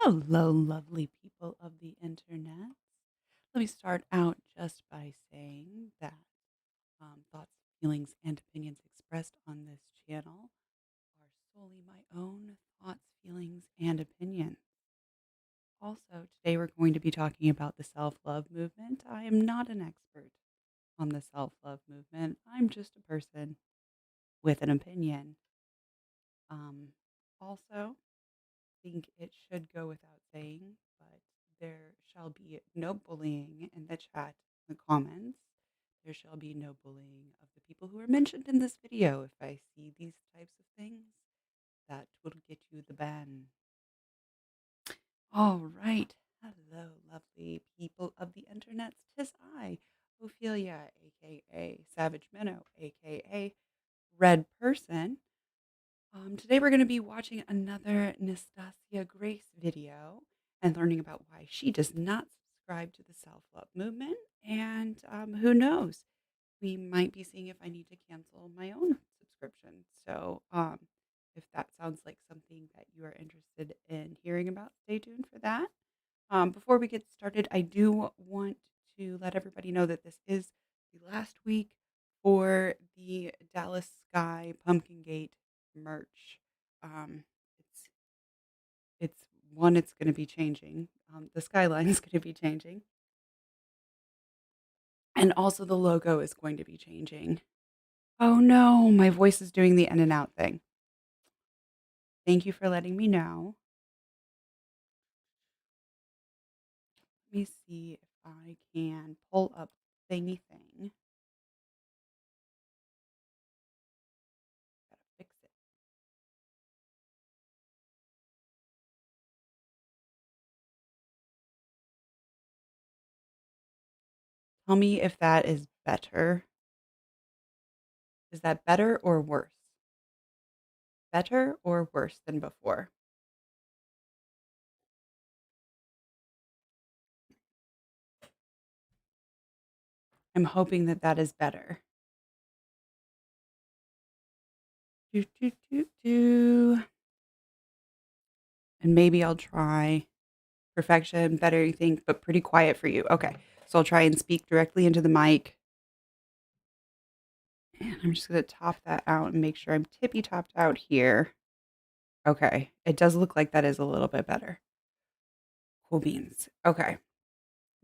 Hello, lovely people of the internet. Let me start out just by saying that thoughts, feelings, and opinions expressed on this channel are solely my own thoughts, feelings, and opinions. Also, today we're going to be talking about the self love movement. I am not an expert on the self love movement, I'm just a person with an opinion. Um, also, think it should go without saying, but there shall be no bullying in the chat, in the comments. There shall be no bullying of the people who are mentioned in this video. If I see these types of things, that will get you the ban. All right. Hello, lovely people of the internet. 'Tis I, Ophelia, aka Savage Minnow, aka Red Person. Today we're going to be watching another Nastasia Grace video and learning about why she does not subscribe to the self-love movement. And who knows, we might be seeing if I need to cancel my own subscription. So if that sounds like something that you are interested in hearing about, stay tuned for that. Before we get started, I do want to let everybody know that this is the last week for the Dallas Sky Pumpkin Gate merch. Um, it's it's going to be changing. The skyline is going to be changing, and also the logo is going to be changing. Oh no, my voice is doing the in and out thing. Thank you for letting me know. Let me see if I can pull up thingy thing. Gotta fix it. Tell me if that is better. Is that better or worse? Better or worse than before? I'm hoping that that is better. Do, do, do, do. And maybe I'll try perfection, better, you think, but pretty quiet for you. Okay, so I'll try and speak directly into the mic. And I'm just going to top that out and make sure I'm tippy topped out here. Okay, it does look like that is a little bit better. Cool beans. Okay,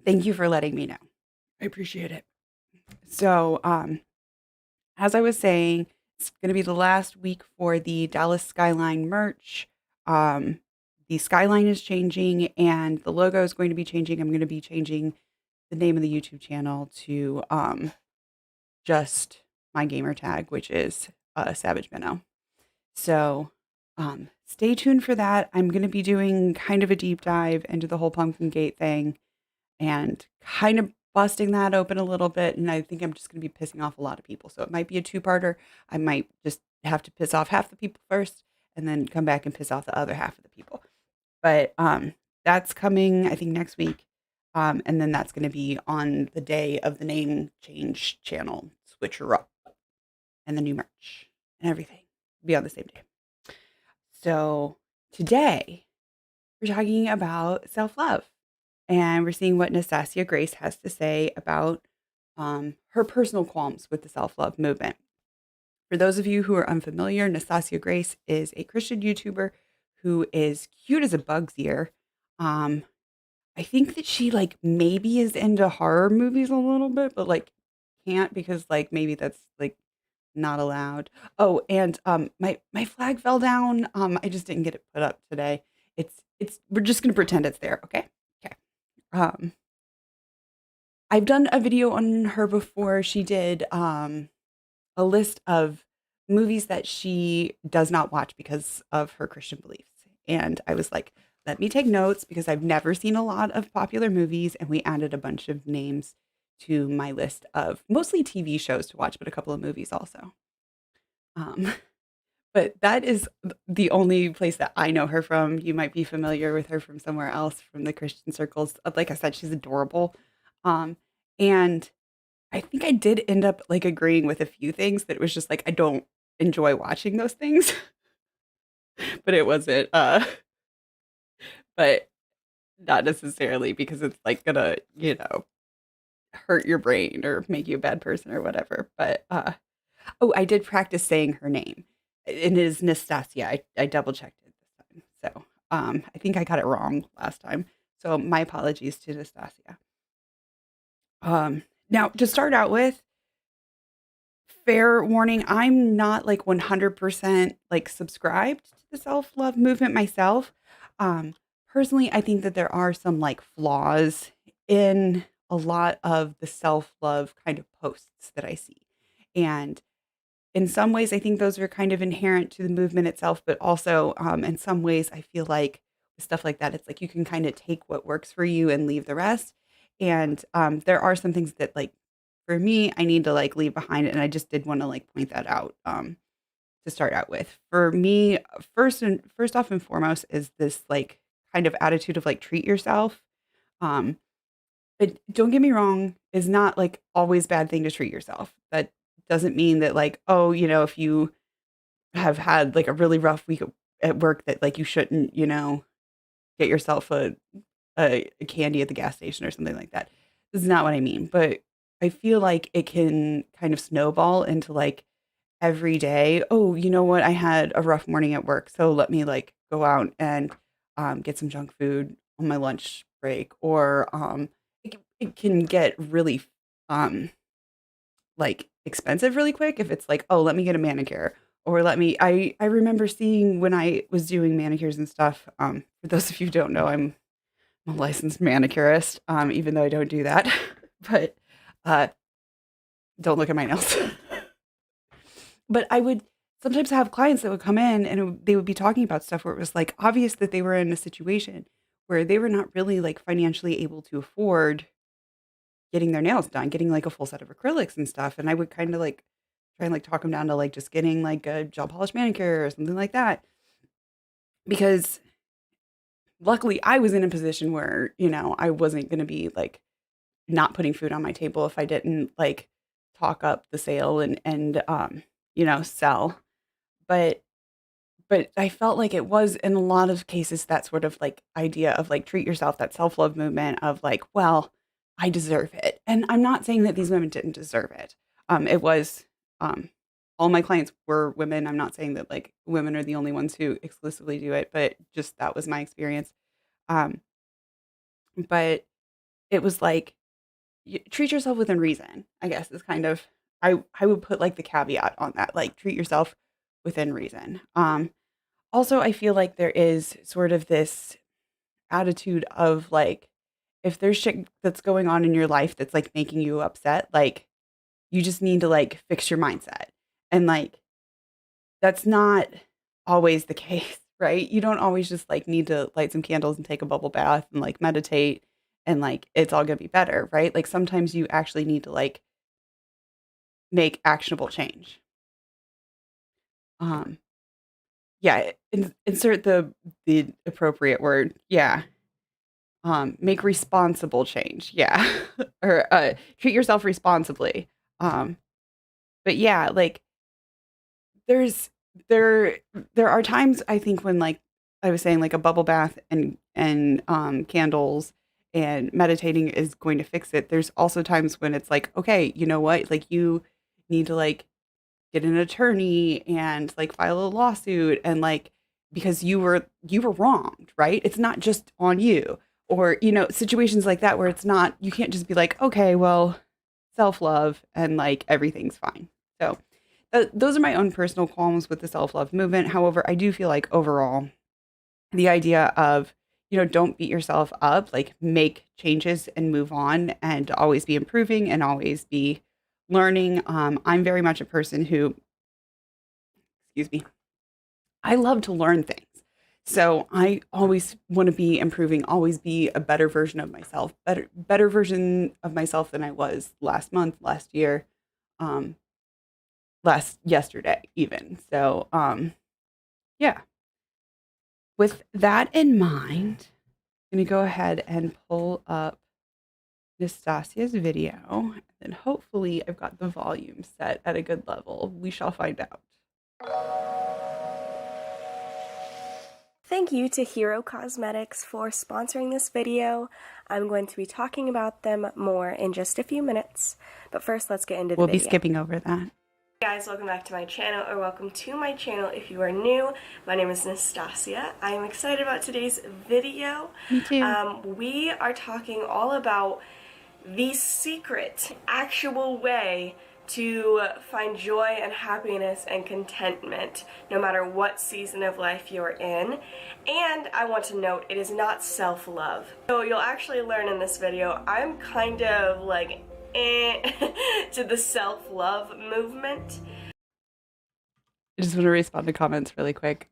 thank you for letting me know. I appreciate it. So, as I was saying, it's going to be the last week for the Dallas Skyline merch. The skyline is changing and the logo is going to be changing. I'm going to be changing the name of the YouTube channel to just my gamer tag, which is Savage Minnow. So stay tuned for that. I'm going to be doing kind of a deep dive into the whole Pumpkin Gate thing and kind of busting that open a little bit. And I think I'm just going to be pissing off a lot of people. So it might be a two-parter. I might just have to piss off half the people first and then come back and piss off the other half of the people. But that's coming, I think, next week. And then that's going to be on the day of the name change channel switcher up and the new merch and everything be on the same day. So today we're talking about self-love. And we're seeing what Nastasia Grace has to say about her personal qualms with the self-love movement. For those of you who are unfamiliar, Nastasia Grace is a Christian YouTuber who is cute as a bug's ear. I think that she like maybe is into horror movies a little bit, but like can't because like maybe that's like not allowed. Oh, and my flag fell down. I just didn't get it put up today. It's we're just gonna pretend it's there, okay? Okay. I've done a video on her before. She did a list of movies that she does not watch because of her Christian beliefs. And I was like, let me take notes because I've never seen a lot of popular movies. And we added a bunch of names to my list of mostly TV shows to watch, but a couple of movies also. Um, but that is the only place that I know her from. You might be familiar with her from somewhere else from the Christian circles. Like I said, she's adorable. Um, and I think I did end up like agreeing with a few things that it was just like I don't enjoy watching those things, but it wasn't but not necessarily because it's like gonna, hurt your brain or make you a bad person or whatever. But oh, I did practice saying her name. It is Nastasia. I double checked it this time. So I think I got it wrong last time. So my apologies to Nastasia. Now to start out with, fair warning, I'm not like 100% like subscribed to the self-love movement myself. Um, Personally, I think that there are some like flaws in a lot of the self-love kind of posts that I see. And in some ways, I think those are kind of inherent to the movement itself, but also in some ways, I feel like with stuff like that, it's like you can kind of take what works for you and leave the rest. And there are some things that, like, for me, I need to like leave behind, and I just did want to like point that out to start out with. For me, first off and foremost is this like kind of attitude of like treat yourself. Um, but don't get me wrong, is not like always bad thing to treat yourself. That doesn't mean that like, oh, if you have had like a really rough week at work that like you shouldn't, get yourself a candy at the gas station or something like that. This is not what I mean, but I feel like it can kind of snowball into like every day. Oh, you know what? I had a rough morning at work, so let me like go out and get some junk food on my lunch break, or it can get really um like expensive really quick if it's like, oh, let me get a manicure, or let me. I remember seeing when I was doing manicures and stuff. For those of you who don't know, I'm a licensed manicurist, even though I don't do that. But uh, don't look at my nails. But I would sometimes have clients that would come in and they would be talking about stuff where it was like obvious that they were in a situation where they were not really like financially able to afford getting their nails done, getting like a full set of acrylics and stuff. And I would kind of like try and like talk them down to like just getting like a gel polish manicure or something like that. Because luckily I was in a position where, I wasn't going to be like not putting food on my table if I didn't like talk up the sale and sell. But I felt like it was in a lot of cases that sort of like idea of like treat yourself, that self-love movement of like, well, I deserve it. And I'm not saying that these women didn't deserve it. It was all my clients were women. I'm not saying that like women are the only ones who exclusively do it, but just that was my experience. Um, but it was like treat yourself within reason, I guess is kind of I would put like the caveat on that, like treat yourself within reason. Also, I feel like there is sort of this attitude of like, if there's shit that's going on in your life that's like making you upset, like you just need to like fix your mindset. And like, that's not always the case, right? You don't always just like need to light some candles and take a bubble bath and like meditate and like it's all gonna be better, right? Like sometimes you actually need to like make actionable change. Um, yeah, insert the appropriate word. Yeah. Make responsible change. Yeah. Or treat yourself responsibly. Um, but yeah, like there's there there are times I think when like I was saying like a bubble bath and candles and meditating is going to fix it. There's also times when it's like, okay, you know what? Like you need to like get an attorney and like file a lawsuit and like because you were wronged, right? It's not just on you. Or, situations like that where it's not you can't just be like, okay, well, self-love and like everything's fine. So, those are my own personal qualms with the self-love movement. However, I do feel like overall the idea of, don't beat yourself up, like make changes and move on and always be improving and always be learning. I'm very much a person who, excuse me, I love to learn things. So I always want to be improving, always be a better version of myself, better version of myself than I was last month, last year, um, last yesterday even. So yeah. With that in mind, I'm gonna go ahead and pull up Nastasia's video, and hopefully I've got the volume set at a good level. We shall find out. Thank you to Hero Cosmetics for sponsoring this video. I'm going to be talking about them more in just a few minutes, but first let's get into the video. We'll be skipping over that. Hey guys, welcome back to my channel, or welcome to my channel if you are new. My name is Nastasia. I am excited about today's video. Me too. We are talking all about the secret, actual way to find joy and happiness and contentment no matter what season of life you're in. And I want to note, it is not self-love. So you'll actually learn in this video, I'm kind of like to the self-love movement. I just want to respond to comments really quick.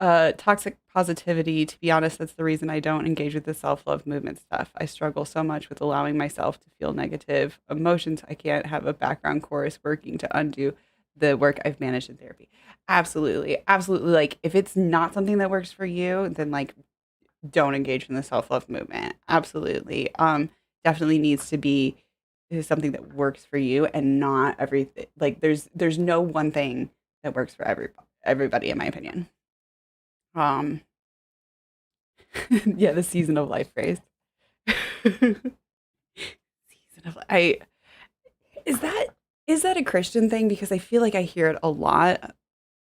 Toxic positivity, to be honest, that's the reason I don't engage with the self-love movement stuff. I struggle so much with allowing myself to feel negative emotions. I can't have a background chorus working to undo the work I've managed in therapy. Absolutely. Absolutely. Like, if it's not something that works for you, then like don't engage in the self-love movement. Absolutely. Definitely needs to be something that works for you and not everything. Like there's no one thing that works for everybody in my opinion. Yeah, the season of life phrase. Season of is that a Christian thing? Because I feel like I hear it a lot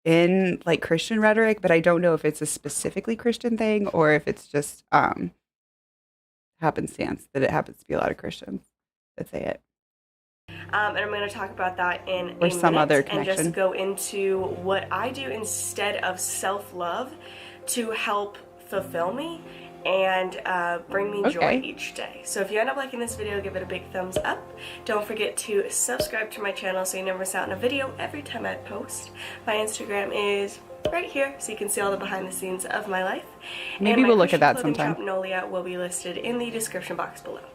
in like Christian rhetoric, but I don't know if it's a specifically Christian thing or if it's just happenstance that it happens to be a lot of Christians that say it. And I'm going to talk about that in Or a some minute other and just connection. go into what I do instead of self-love to help fulfill me and bring me joy each day. So if you end up liking this video, give it a big thumbs up. Don't forget to subscribe to my channel so you never miss out on a video every time I post. My Instagram is right here, so you can see all the behind the scenes of my life. Maybe we'll look at that sometime. Shop Nolia will be listed in the description box below.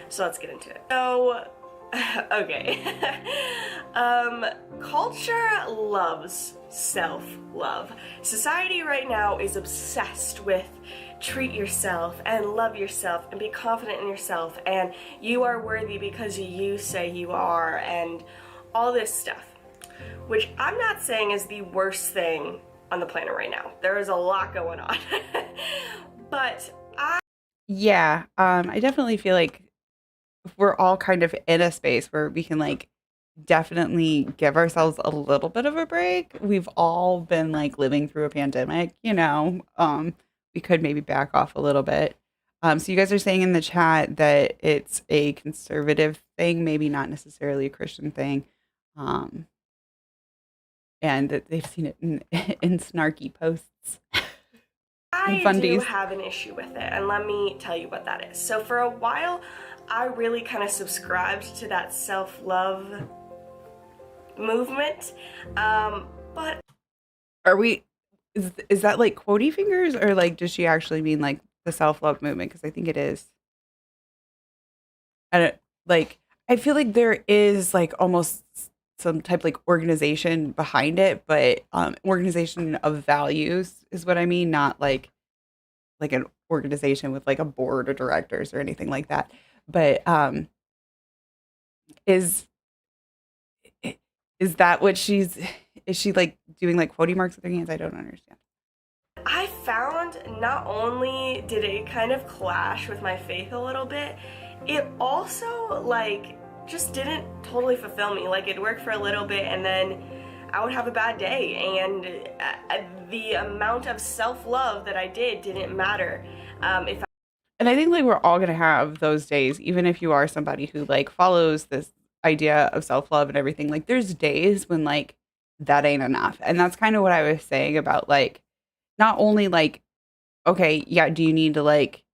So let's get into it. So, okay. Culture loves self-love. Society right now is obsessed with treat yourself and love yourself and be confident in yourself and you are worthy because you say you are and all this stuff, which I'm not saying is the worst thing on the planet right now. There is a lot going on. But yeah, I definitely feel like we're all kind of in a space where we can like definitely give ourselves a little bit of a break. We've all been like living through a pandemic, you know. We could maybe back off a little bit. So you guys are saying in the chat that it's a conservative thing, maybe not necessarily a Christian thing. And that they've seen it in snarky posts. I do have an issue with it, and let me tell you what that is. So for a while, I really kind of subscribed to that self-love movement, but is that like quotey fingers, or like does she actually mean like the self-love movement? Because I think it is. I feel like there is like almost some type of like organization behind it, but organization of values is what I mean, not like an organization with like a board of directors or anything like that. But is that what is she like doing like quote marks with her hands? I don't understand. I found not only did it kind of clash with my faith a little bit, it also like just didn't totally fulfill me. Like it'd work for a little bit and then I would have a bad day, and the amount of self-love that I didn't matter. And I think like we're all gonna have those days, even if you are somebody who like follows this idea of self-love and everything. Like there's days when like that ain't enough. And that's kind of what I was saying about like not only like, okay, yeah, do you need to like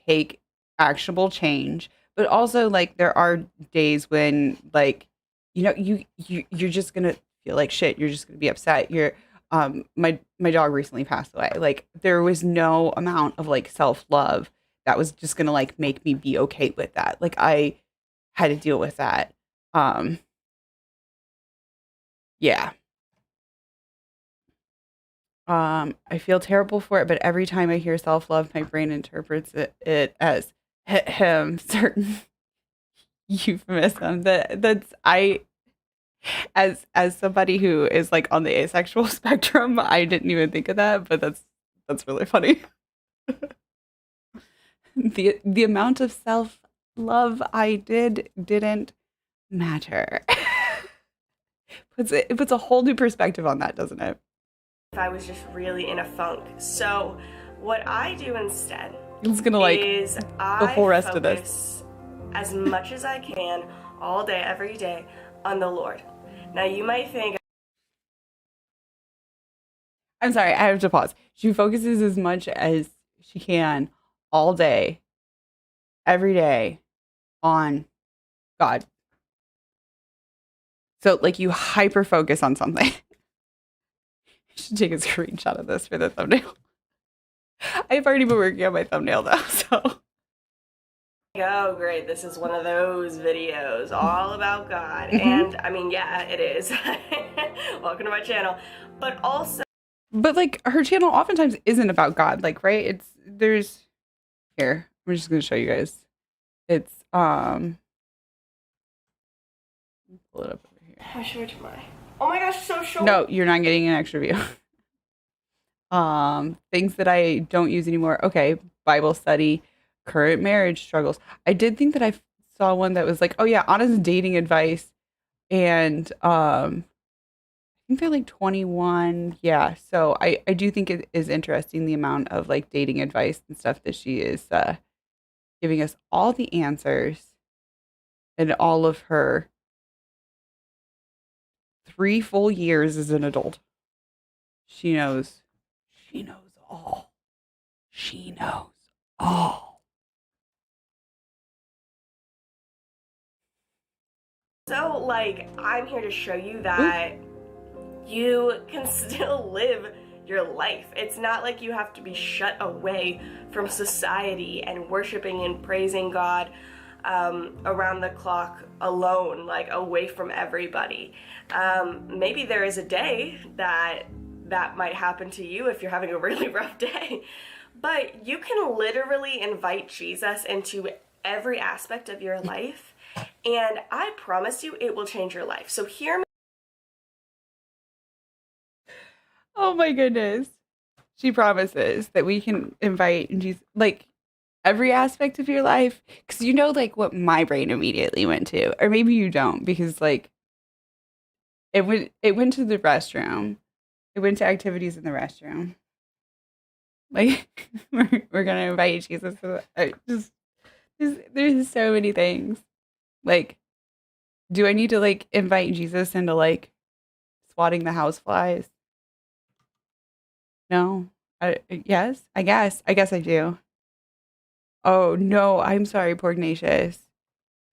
take actionable change, But also like there are days when like you're just gonna feel like shit. You're just gonna be upset. You're my dog recently passed away. Like there was no amount of like self-love that was just gonna like make me be okay with that. Like I had to deal with that. Um yeah. I feel terrible for it, but every time I hear self-love, my brain interprets it as hit him certain euphemism that's I as somebody who is like on the asexual spectrum, I didn't even think of that, but that's really funny. The amount of self love I didn't matter. It puts a whole new perspective on that, doesn't it? if I was just really in a funk. So what I do instead It's gonna like is the I whole rest of this. focus as much as I can all day, every day on the Lord. Now you might think, I'm sorry, I have to pause. She focuses as much as she can all day, every day on God. So like you hyper focus on something. I should take a screenshot of this for the thumbnail. I've already been working on my thumbnail though, so oh great, this is one of those videos all about God. And I mean, yeah, it is. Welcome to my channel. But also, but like her channel oftentimes isn't about God, like right? It's there's here. I'm just gonna show you guys. It's pull it up over here. how short am I? Oh my gosh, so short. No, you're not getting an extra view. Things that I don't use anymore. Okay, Bible study, current marriage struggles. I did think that I saw one that was like, oh yeah, honest dating advice, and I think they're like 21. Yeah, so I do think it is interesting the amount of like dating advice and stuff that she is giving us all the answers and all of her 3 full years as an adult. She knows. She knows all. She knows all. So, like, I'm here to show you Oop. that you can still live your life. It's not like you have to be shut away from society and worshiping and praising God around the clock alone, like away from everybody. Maybe there is a day that might happen to you if you're having a really rough day, but you can literally invite Jesus into every aspect of your life, and I promise you it will change your life. So hear me. Oh my goodness. She promises that we can invite Jesus like every aspect of your life. Cause you know like what my brain immediately went to. Or maybe you don't, because like it went to the restroom. It went to activities in the restroom. Like we're gonna invite Jesus to just there's so many things. Like, do I need to like invite Jesus into like swatting the houseflies? No. Yes, I guess. I guess I do. Oh no, I'm sorry, Pugnacious.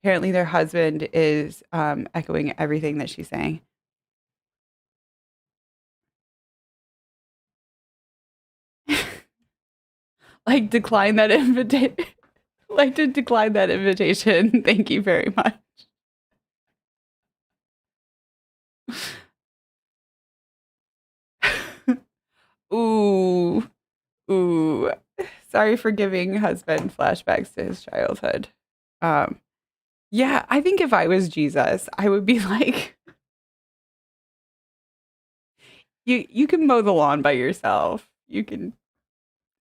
Apparently their husband is echoing everything that she's saying. Like decline that invitation. Like to decline that invitation. Thank you very much. Ooh. Ooh. Sorry for giving husband flashbacks to his childhood. Um yeah, I think if I was Jesus, I would be like you can mow the lawn by yourself. You can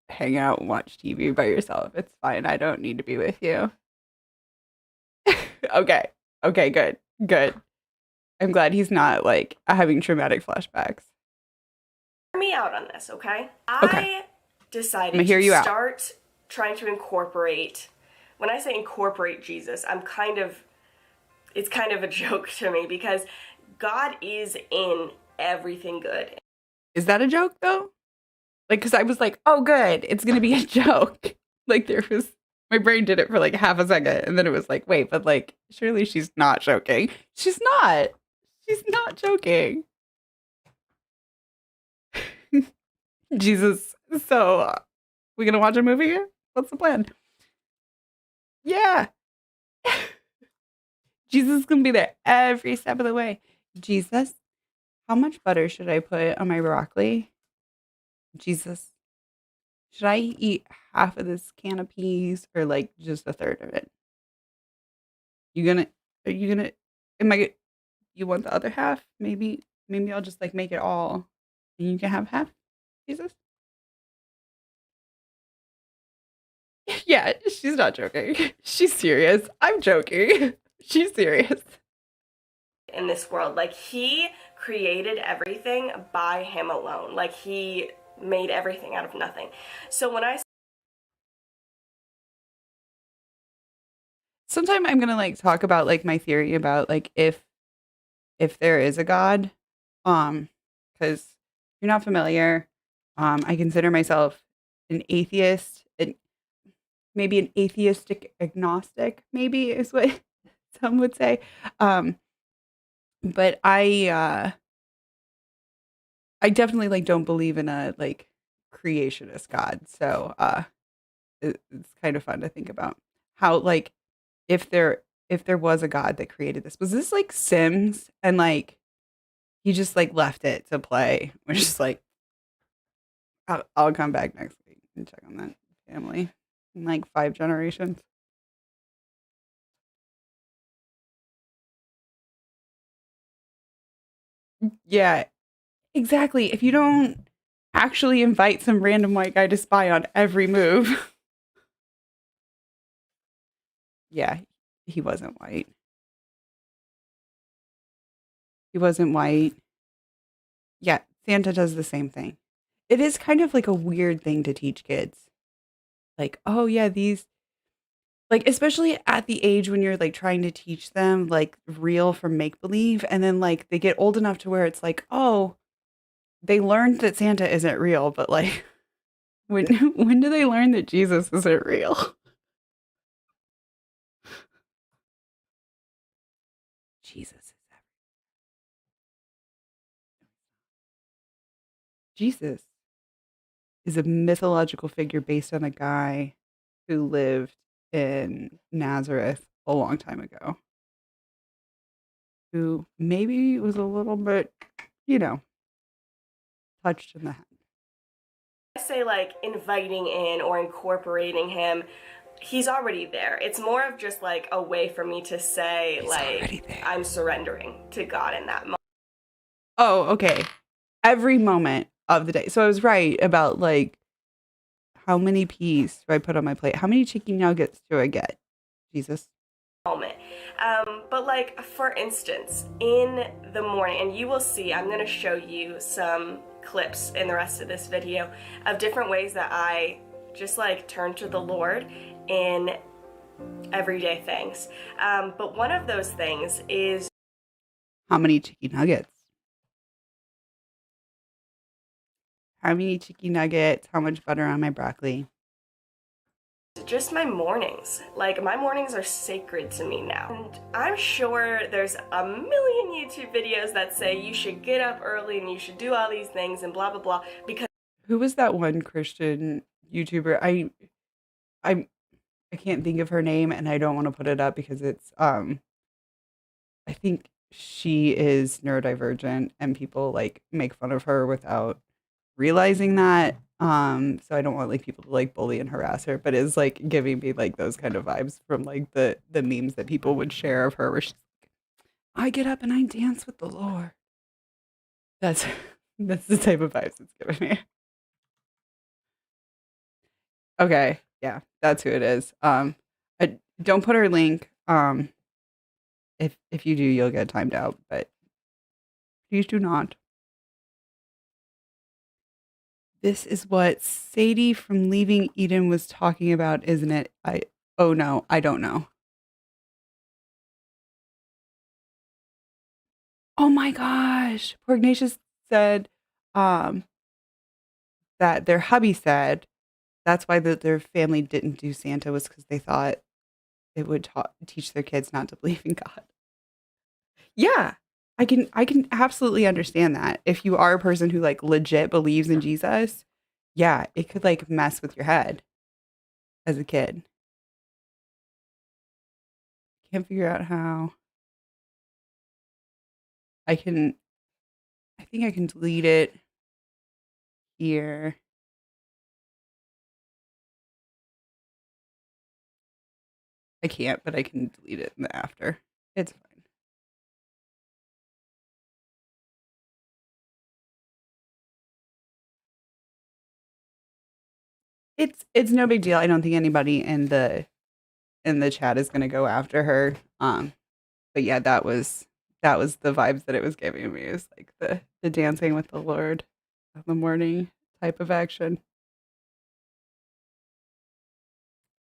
hang out and watch TV by yourself. It's fine. I don't need to be with you. Okay. Okay, good. Good. I'm glad he's not like having traumatic flashbacks. Hear me out on this, okay? Okay. I I'm decided gonna hear to you out. start trying to incorporate. When I say incorporate Jesus, it's kind of a joke to me because God is in everything good. Is that a joke though? Like, cause I was like, oh good, it's gonna be a joke. Like there was My brain did it for like half a second, and then it was like, wait, but like, surely she's not joking. She's not. She's not joking. Jesus. So, we gonna watch a movie here? What's the plan? Yeah. Jesus is gonna be there every step of the way. Jesus, how much butter should I put on my broccoli? Jesus, should I eat half of this can of peas or like just a third of it? You gonna, are you gonna, am I, you want the other half? Maybe I'll just like make it all and you can have half, Jesus? Yeah, she's not joking. She's serious. I'm joking. She's serious. in this world. Like, he created everything by him alone. Like, he made everything out of nothing. So when I Sometime I'm gonna like talk about like my theory about like if there is a God, because if you're not familiar, I consider myself an atheist, and maybe an atheistic agnostic, maybe is what some would say. Um, but I definitely like don't believe in a like creationist God. So it's kind of fun to think about how like if there was a God that created this, was this like Sims and like he just like left it to play? We're just like I'll come back next week and check on that family in like 5 generations. Yeah, exactly. If you don't actually invite some random white guy to spy on every move. Yeah, he wasn't white. He wasn't white. Yeah, Santa does the same thing. It is kind of like a weird thing to teach kids. Like, oh yeah, these like especially at the age when you're like trying to teach them like real from make believe and then like they get old enough to where it's like, "Oh, they learned that Santa isn't real, but like when when do they learn that Jesus isn't real?" Jesus. Jesus is a mythological figure based on a guy who lived in Nazareth a long time ago, who maybe was a little bit, you know, touched in the head. say, like, inviting in or incorporating him, he's already there. It's more of just like a way for me to say, He's like, already there. I'm surrendering to God in that moment. Oh, okay. Every moment of the day. So I was right about like how many peas do I put on my plate? How many chicken nuggets do I get? Jesus. But like, for instance, in the morning, and you will see, I'm going to show you some clips in the rest of this video of different ways that I just like turn to the Lord in everyday things. But one of those things is How many chicken nuggets? How many chicken nuggets? How much butter on my broccoli? just my mornings. Like, my mornings are sacred to me now. And I'm sure there's a million YouTube videos that say you should get up early and you should do all these things and blah blah blah, because Who was that one Christian YouTuber? I I can't think of her name and I don't want to put it up because it's I think she is neurodivergent and people like make fun of her without realizing that. So I don't want like people to like bully and harass her, but it's like giving me like those kind of vibes from like the memes that people would share of her where she's like, I get up and I dance with the Lord. That's that's the type of vibes it's giving me. Okay, yeah, that's who it is. I don't put her link. If you do, you'll get timed out, but please do not. This is what Sadie from Leaving Eden was talking about, isn't it? Oh no, I don't know. Oh my gosh. Poor Ignatius said um that their hubby said That's why their family didn't do Santa was because they thought it would teach their kids not to believe in God. Yeah. I can absolutely understand that. If you are a person who like legit believes in Jesus, yeah, it could like mess with your head as a kid. Can't figure out how I can I think I can delete it here. I can't, but I can delete it in the after. It's fine. It's no big deal. I don't think anybody in the chat is gonna go after her. But yeah, that was the vibes that it was giving me. It was like the dancing with the Lord in the morning type of action.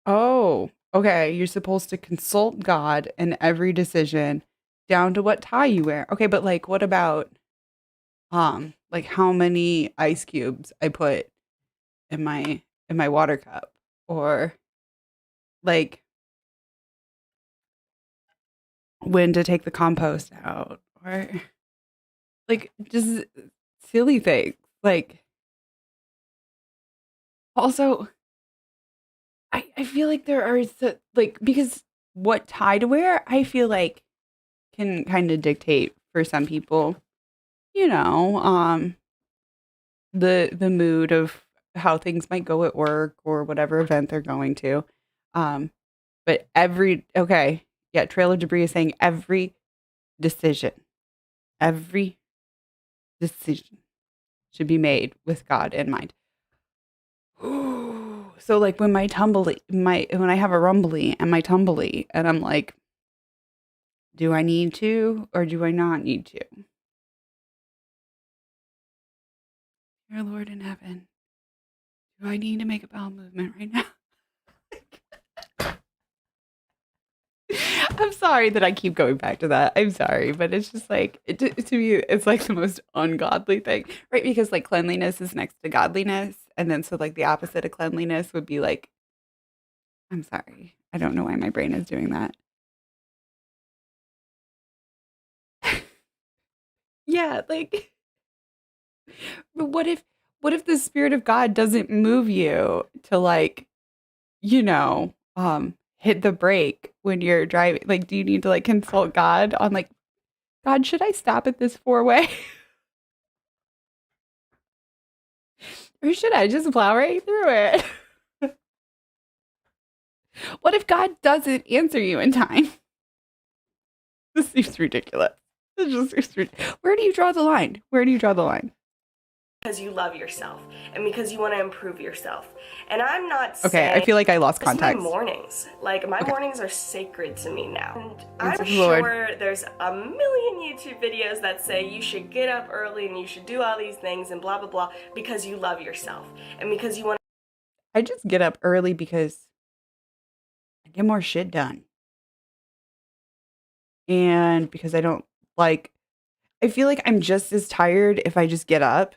Oh, okay. You're supposed to consult God in every decision, down to what tie you wear. Okay, but like what about like how many ice cubes I put in my water cup, or like when to take the compost out, or like just silly things. Like also I feel like there are like because what tie to wear, I feel like can kind of dictate for some people, you know, the mood of how things might go at work or whatever event they're going to. Um, but okay, yeah, Trail of Debris is saying decision, every decision should be made with God in mind. So like when when I have a rumbly and my tumbly, and I'm like, do I need to or do I not need to? Dear Lord in heaven, do I need to make a bowel movement right now? I'm sorry that I keep going back to that. I'm sorry, but it's just like to me, it's like the most ungodly thing, right? Because like cleanliness is next to godliness, and then so like the opposite of cleanliness would be like, I'm sorry, I don't know why my brain is doing that. Yeah, like, but what if the spirit of God doesn't move you to like, hit the brake when you're driving? Like, do you need to like consult God on like, God, should I stop at this four-way? Or should I just plow right through it? What if God doesn't answer you in time? This seems ridiculous. This just seems Where do you draw the line? Where do you draw the line? because you love yourself and because you want to improve yourself. And I'm not Okay, I saying feel like I lost just my context. mornings. Like my Okay. mornings are sacred to me now. And Thanks I'm to the Lord. sure there's a million YouTube videos that say you should get up early and you should do all these things and blah blah blah because you love yourself and because you want I just get up early because I get more shit done. And because I don't like I feel like I'm just as tired if I just get up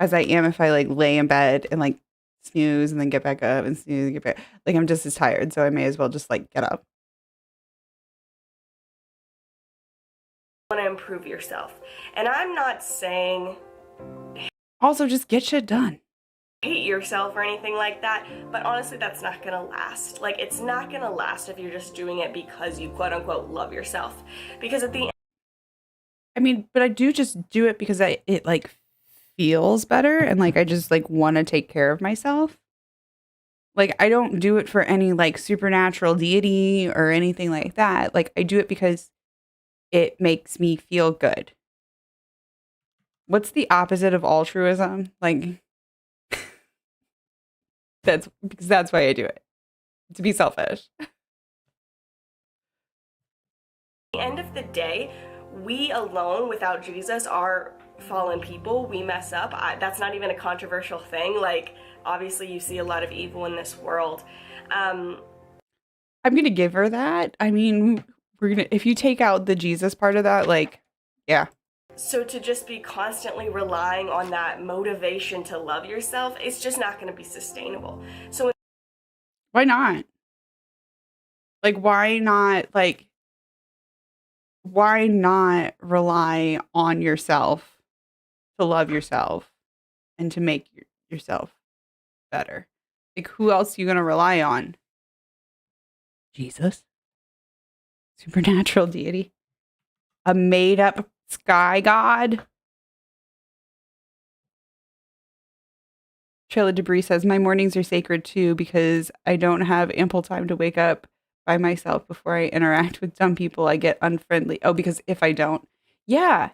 as I am if I like lay in bed and like snooze and then get back up and snooze and get back. Like I'm just as tired, so I may as well just like get up. to improve yourself. And I'm not saying Also, just get shit done. hate yourself or anything like that, but honestly that's not gonna last. Like it's not gonna last if you're just doing it because you quote unquote love yourself. Because at the I mean, but I do just do it because it like feels better and like I just like want to take care of myself. Like I don't do it for any like supernatural deity or anything like that. Like I do it because it makes me feel good. What's the opposite of altruism? Like that's because that's why I do it. To be selfish. end of the day, we alone without Jesus are fallen people. We mess up. That's not even a controversial thing. Like, obviously, you see a lot of evil in this world. I'm gonna give her that. I mean, we're gonna if you take out the Jesus part of that, like, yeah. So to just be constantly relying on that motivation to love yourself, it's just not going to be sustainable. So Why not? Like, why not rely on yourself to love yourself and to make yourself better? Like, who else are you going to rely on? Jesus? Supernatural deity? A made up sky god? Trailer Debris says, my mornings are sacred too because I don't have ample time to wake up by myself before I interact with dumb people. I get unfriendly. Oh, because if I don't. Yeah.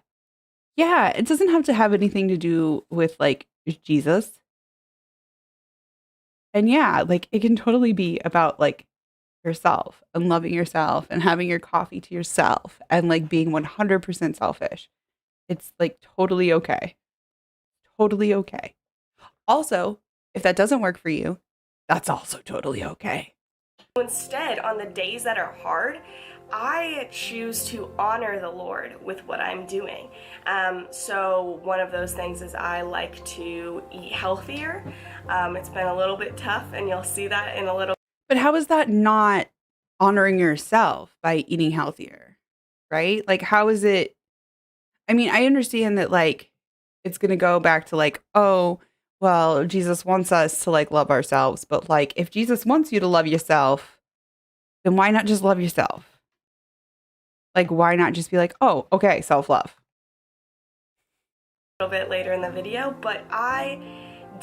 Yeah. It doesn't have to have anything to do with like Jesus. And yeah, like it can totally be about like yourself and loving yourself and having your coffee to yourself and like being 100% selfish. It's like totally okay. Totally okay. Also, if that doesn't work for you, that's also totally okay. instead, on the days that are hard, I choose to honor the Lord with what I'm doing. So one of those things is I like to eat healthier. It's been a little bit tough, and you'll see that in a little. But how is that not honoring yourself by eating healthier? Right? Like, how is it? I mean, I understand that, like, it's going to go back to, like, oh, well, Jesus wants us to, like, love ourselves. But, like, if Jesus wants you to love yourself, then why not just love yourself? Like, why not just be like, oh, okay, self love? Little bit later in the video, but I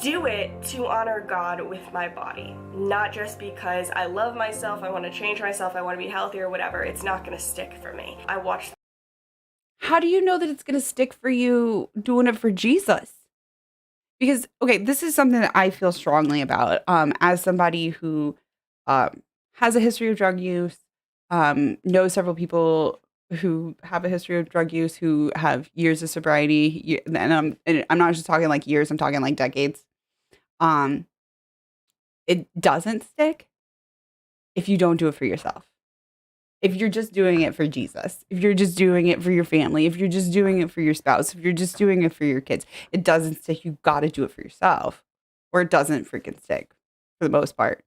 do it to honor God with my body, not just because I love myself, I want to change myself, I want to be healthy or whatever. It's not going to stick for me. I watch. How do you know that it's going to stick for you doing it for Jesus? Because, okay, this is something that I feel strongly about as somebody who has a history of drug use, knows several people who have a history of drug use who have years of sobriety. And I'm not just talking like years, I'm talking like decades. Um, it doesn't stick if you don't do it for yourself. If you're just doing it for Jesus, if you're just doing it for your family, if you're just doing it for your spouse, if you're just doing it for your kids, it doesn't stick. You got to do it for yourself, or it doesn't freaking stick for the most part.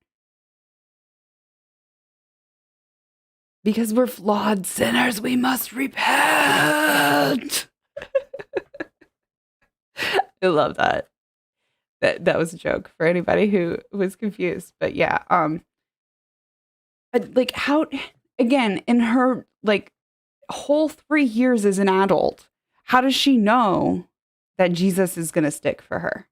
Because we're flawed sinners, we must repent. I love that. That was a joke for anybody who was confused. But yeah, like how again in her like whole 3 years as an adult, how does she know that Jesus is going to stick for her?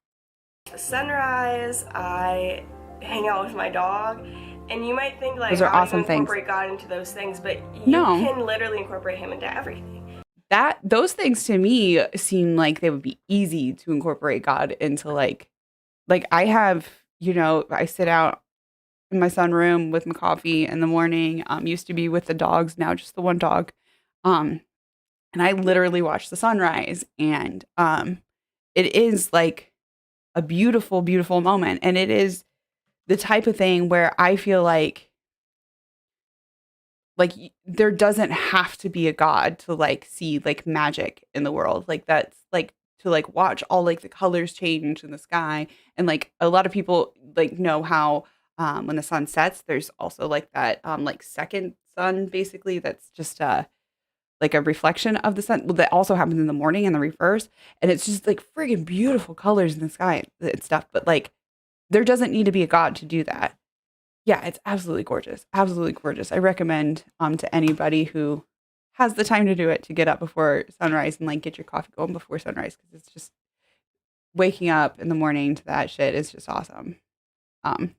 The sunrise, I hang out with my dog, and you might think like, Those are how do you awesome things. incorporate God into those things? But you No. can literally incorporate him into everything. Those things to me seem like they would be easy to incorporate God into like I have, I sit out in my sunroom with my coffee in the morning. Used to be with the dogs, now just the one dog. And I literally watch the sunrise, and it is like a beautiful, beautiful moment. And it is the type of thing where I feel like there doesn't have to be a god to like see like magic in the world. Like that's like to like watch all like the colors change in the sky. And like a lot of people like know how when the sun sets, there's also like that like second sun basically that's just like a reflection of the sun. Well, that also happens in the morning and the reverse. And it's just like friggin' beautiful colors in the sky and stuff. But like there doesn't need to be a god to do that. Yeah, it's absolutely gorgeous. Absolutely gorgeous. I recommend to anybody who has the time to do it to get up before sunrise and like get your coffee going before sunrise because it's just waking up in the morning to that shit is just awesome. But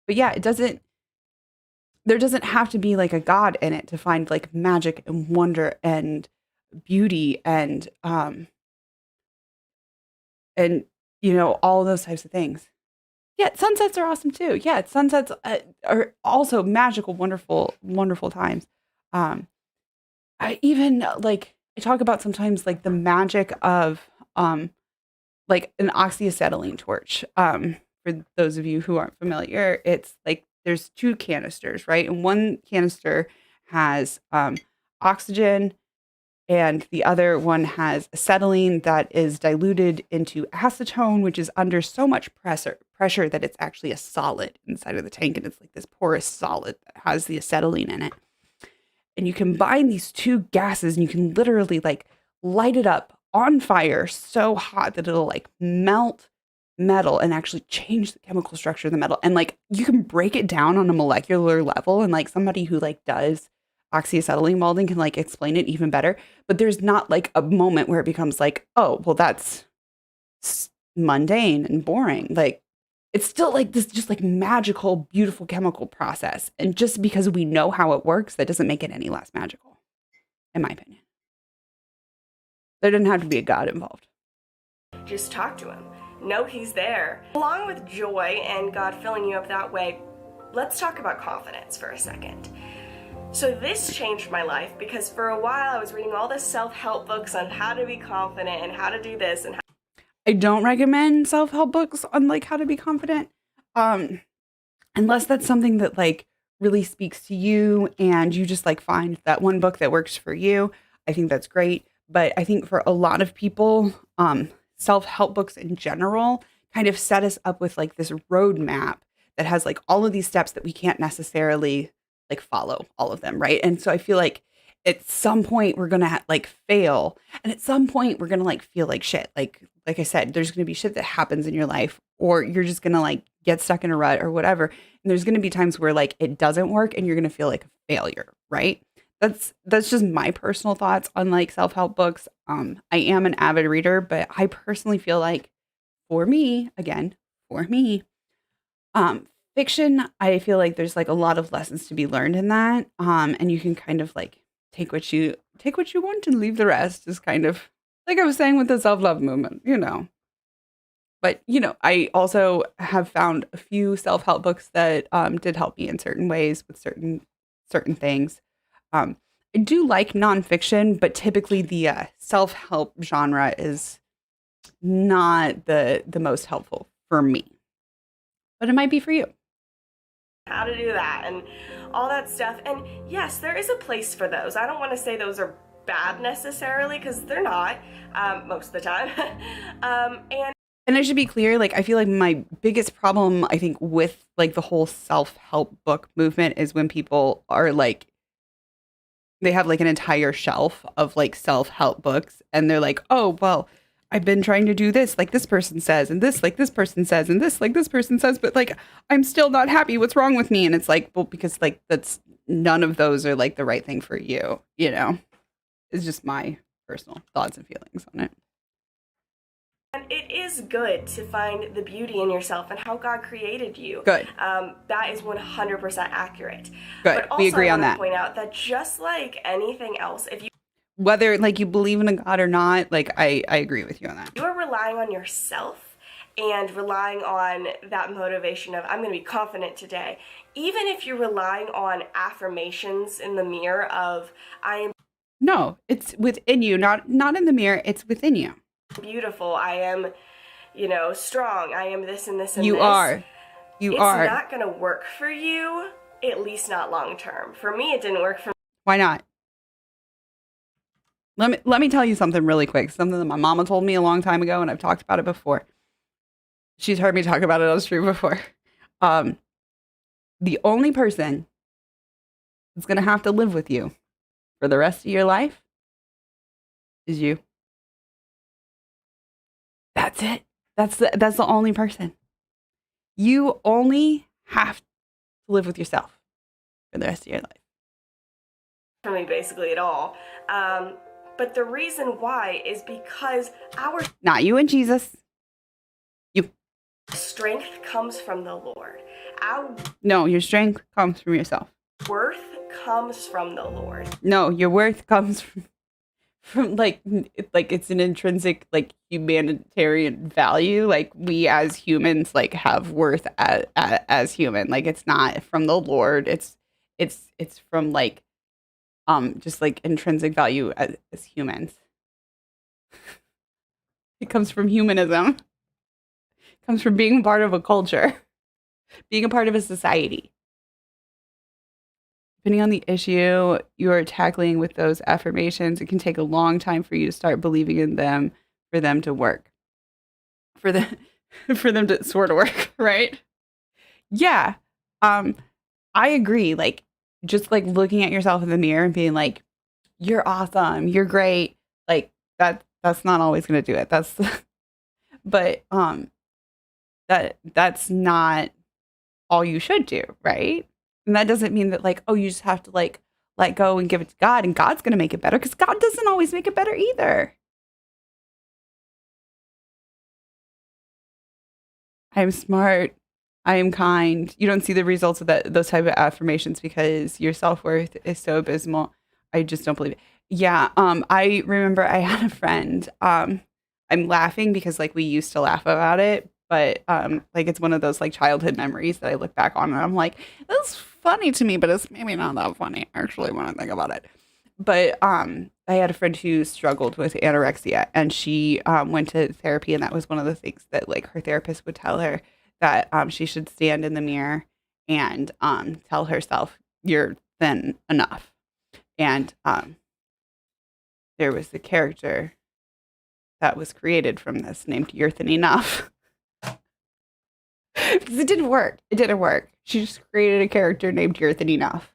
yeah, there doesn't have to be like a god in it to find like magic and wonder and beauty and all those types of things. Yeah, sunsets are awesome too. Yeah, sunsets are also magical, wonderful, wonderful times. Um, I even like I talk about sometimes like the magic of like an oxyacetylene torch. For those of you who aren't familiar, it's like there's two canisters, right? And one canister has oxygen And the other one has acetylene that is diluted into acetone, which is under so much pressure that it's actually a solid inside of the tank. And it's like this porous solid that has the acetylene in it. And you combine these two gases and you can literally like light it up on fire so hot that it'll like melt metal and actually change the chemical structure of the metal. And like you can break it down on a molecular level. And like somebody who like does oxyacetylene welding can like explain it even better. But there's not like a moment where it becomes like, oh, well, that's mundane and boring. Like it's still like this just like magical, beautiful chemical process. And just because we know how it works, that doesn't make it any less magical, in my opinion. There didn't have to be a god involved. Just talk to him. Know he's there. Along with joy and God filling you up that way, let's talk about confidence for a second. So this changed my life because for a while I was reading all the self-help books on how to be confident and how to do this and how. I don't recommend self-help books on like how to be confident. Unless that's something that like really speaks to you and you just like find that one book that works for you. I think that's great. But I think for a lot of people, self-help books in general kind of set us up with like this roadmap that has like all of these steps that we can't necessarily like follow all of them. Right. And so I feel like at some point we're going to like fail. And at some point we're going to like feel like shit. Like I said, there's going to be shit that happens in your life or you're just going to like get stuck in a rut or whatever. And there's going to be times where like it doesn't work and you're going to feel like a failure. Right. That's just my personal thoughts on like self-help books. I am an avid reader, but I personally feel like for me, fiction, I feel like there's like a lot of lessons to be learned in that. And you can kind of like take what you want and leave the rest is kind of like I was saying with the self-love movement, you know. But, you know, I also have found a few self-help books that did help me in certain ways with certain things. I do like nonfiction, but typically the self-help genre is not the most helpful for me. But it might be for you. How to do that and all that stuff. And yes, there is a place for those. I don't want to say those are bad necessarily because they're not most of the time. And I should be clear, like I feel like my biggest problem, I think, with like the whole self-help book movement is when people are like they have like an entire shelf of like self-help books and they're like, oh, well, I've been trying to do this like this person says and this like this person says and this like this person says, but like I'm still not happy. What's wrong with me? And it's like, well, because like that's none of those are like the right thing for you, you know? It's just my personal thoughts and feelings on it. And it is good to find the beauty in yourself and how God created you. Good. That is 100% accurate. Good. But also, we agree on I that. point out that just like anything else, if you whether like you believe in a God or not, like I agree with you on that. You are relying on yourself and relying on that motivation of I'm going to be confident today. Even if you're relying on affirmations in the mirror of I am No, it's within you, not in the mirror, it's within you. Beautiful, I am, strong, I am this and this and you this. Are. You are. It's not going to work for you, at least not long term. For me, it didn't work for me. Why not? Let me tell you something really quick. Something that my mama told me a long time ago, and I've talked about it before. She's heard me talk about it on stream before. The only person that's going to have to live with you for the rest of your life is you. That's it. That's the only person. You only have to live with yourself for the rest of your life. For me, basically at all. But the reason why is because our not you and Jesus. You. Strength comes from the Lord. No, your strength comes from yourself. Worth comes from the Lord. No, your worth comes from like it's an intrinsic like humanitarian value. Like we as humans like have worth as human. Like it's not from the Lord. It's from like just like intrinsic value as humans. It comes from humanism. It comes from being part of a culture, being a part of a society. depending on the issue you're tackling with those affirmations, it can take a long time for you to start believing in them, for them to work, for the for them to sort of work, right? Yeah. Um, I agree. Like, just like looking at yourself in the mirror and being like, "You're awesome. You're great." Like that's not always going to do it. That's but that's not all you should do, right? And that doesn't mean that like, oh, you just have to like let go and give it to God and God's going to make it better cuz God doesn't always make it better either. I am smart. I am kind. You don't see the results of those type of affirmations because your self-worth is so abysmal. I just don't believe it. Yeah, I remember I had a friend. I'm laughing because like we used to laugh about it, but like it's one of those like childhood memories that I look back on and I'm like, that's funny to me, but it's maybe not that funny actually when I think about it. But I had a friend who struggled with anorexia, and she went to therapy, and that was one of the things that like her therapist would tell her that she should stand in the mirror and tell herself, "You're thin enough." And there was the character that was created from this named "You're Thin Enough." Because it didn't work. It didn't work. She just created a character named "You're Thin Enough."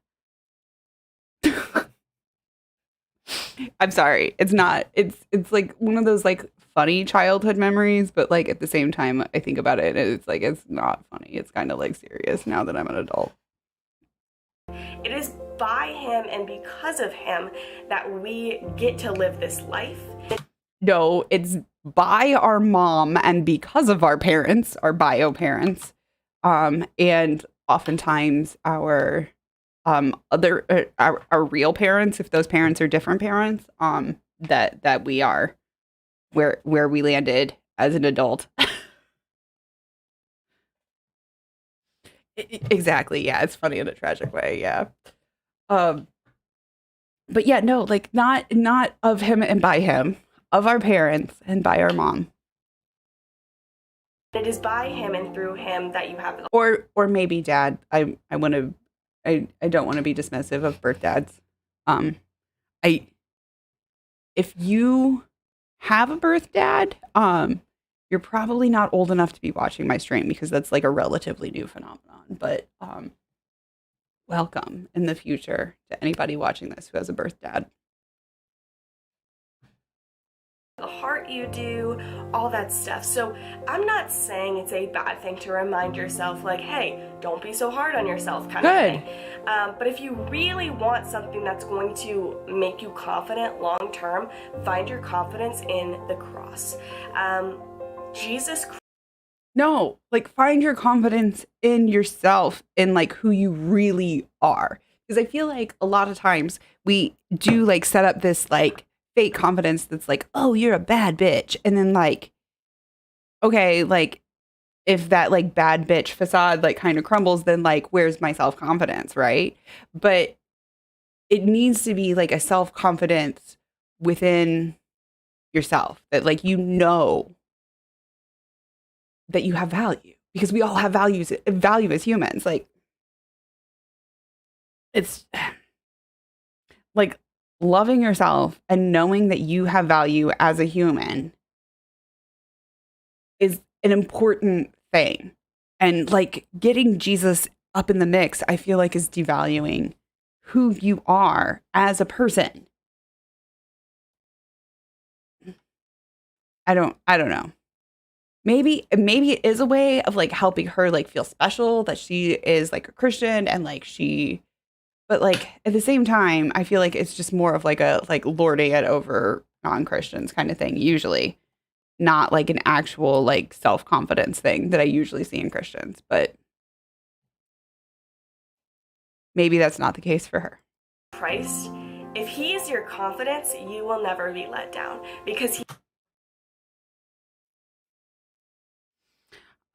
I'm sorry. It's not. It's like one of those like funny childhood memories, but like at the same time, I think about it and it's like it's not funny. It's kind of like serious now that I'm an adult. It is by him and because of him that we get to live this life. No, it's by our mom and because of our parents, our bio parents, and oftentimes our other our real parents, if those parents are different parents, that we are where we landed as an adult. Exactly. Yeah, it's funny in a tragic way. Yeah. Um, but yeah, no, like not of him and by him, of our parents and by our mom, It is by him and through him that you have. or maybe dad. I want to. I don't want to be dismissive of birth dads. Um, I if you have a birth dad, you're probably not old enough to be watching my stream because that's like a relatively new phenomenon. But welcome in the future to anybody watching this who has a birth dad. The heart you do, all that stuff. So I'm not saying it's a bad thing to remind yourself like, hey, don't be so hard on yourself kind Good. of thing. But if you really want something that's going to make you confident long term, find your confidence in the cross. Jesus Christ. No, like find your confidence in yourself and like who you really are. Because I feel like a lot of times we do like set up this like fake confidence that's like, oh, you're a bad bitch. And then like, okay, like if that like bad bitch facade like kind of crumbles, then like where's my self-confidence, right? But it needs to be like a self-confidence within yourself that like you know that you have value because we all have value as humans. Like it's like loving yourself and knowing that you have value as a human is an important thing. And like getting Jesus up in the mix, I feel like is devaluing who you are as a person. I don't know. Maybe it is a way of like helping her like feel special that she is like a Christian and like she but like at the same time I feel like it's just more of like a like lording it over non-Christians kind of thing usually, not like an actual like self-confidence thing that I usually see in Christians, but maybe that's not the case for her. Christ, if he is your confidence, you will never be let down because he.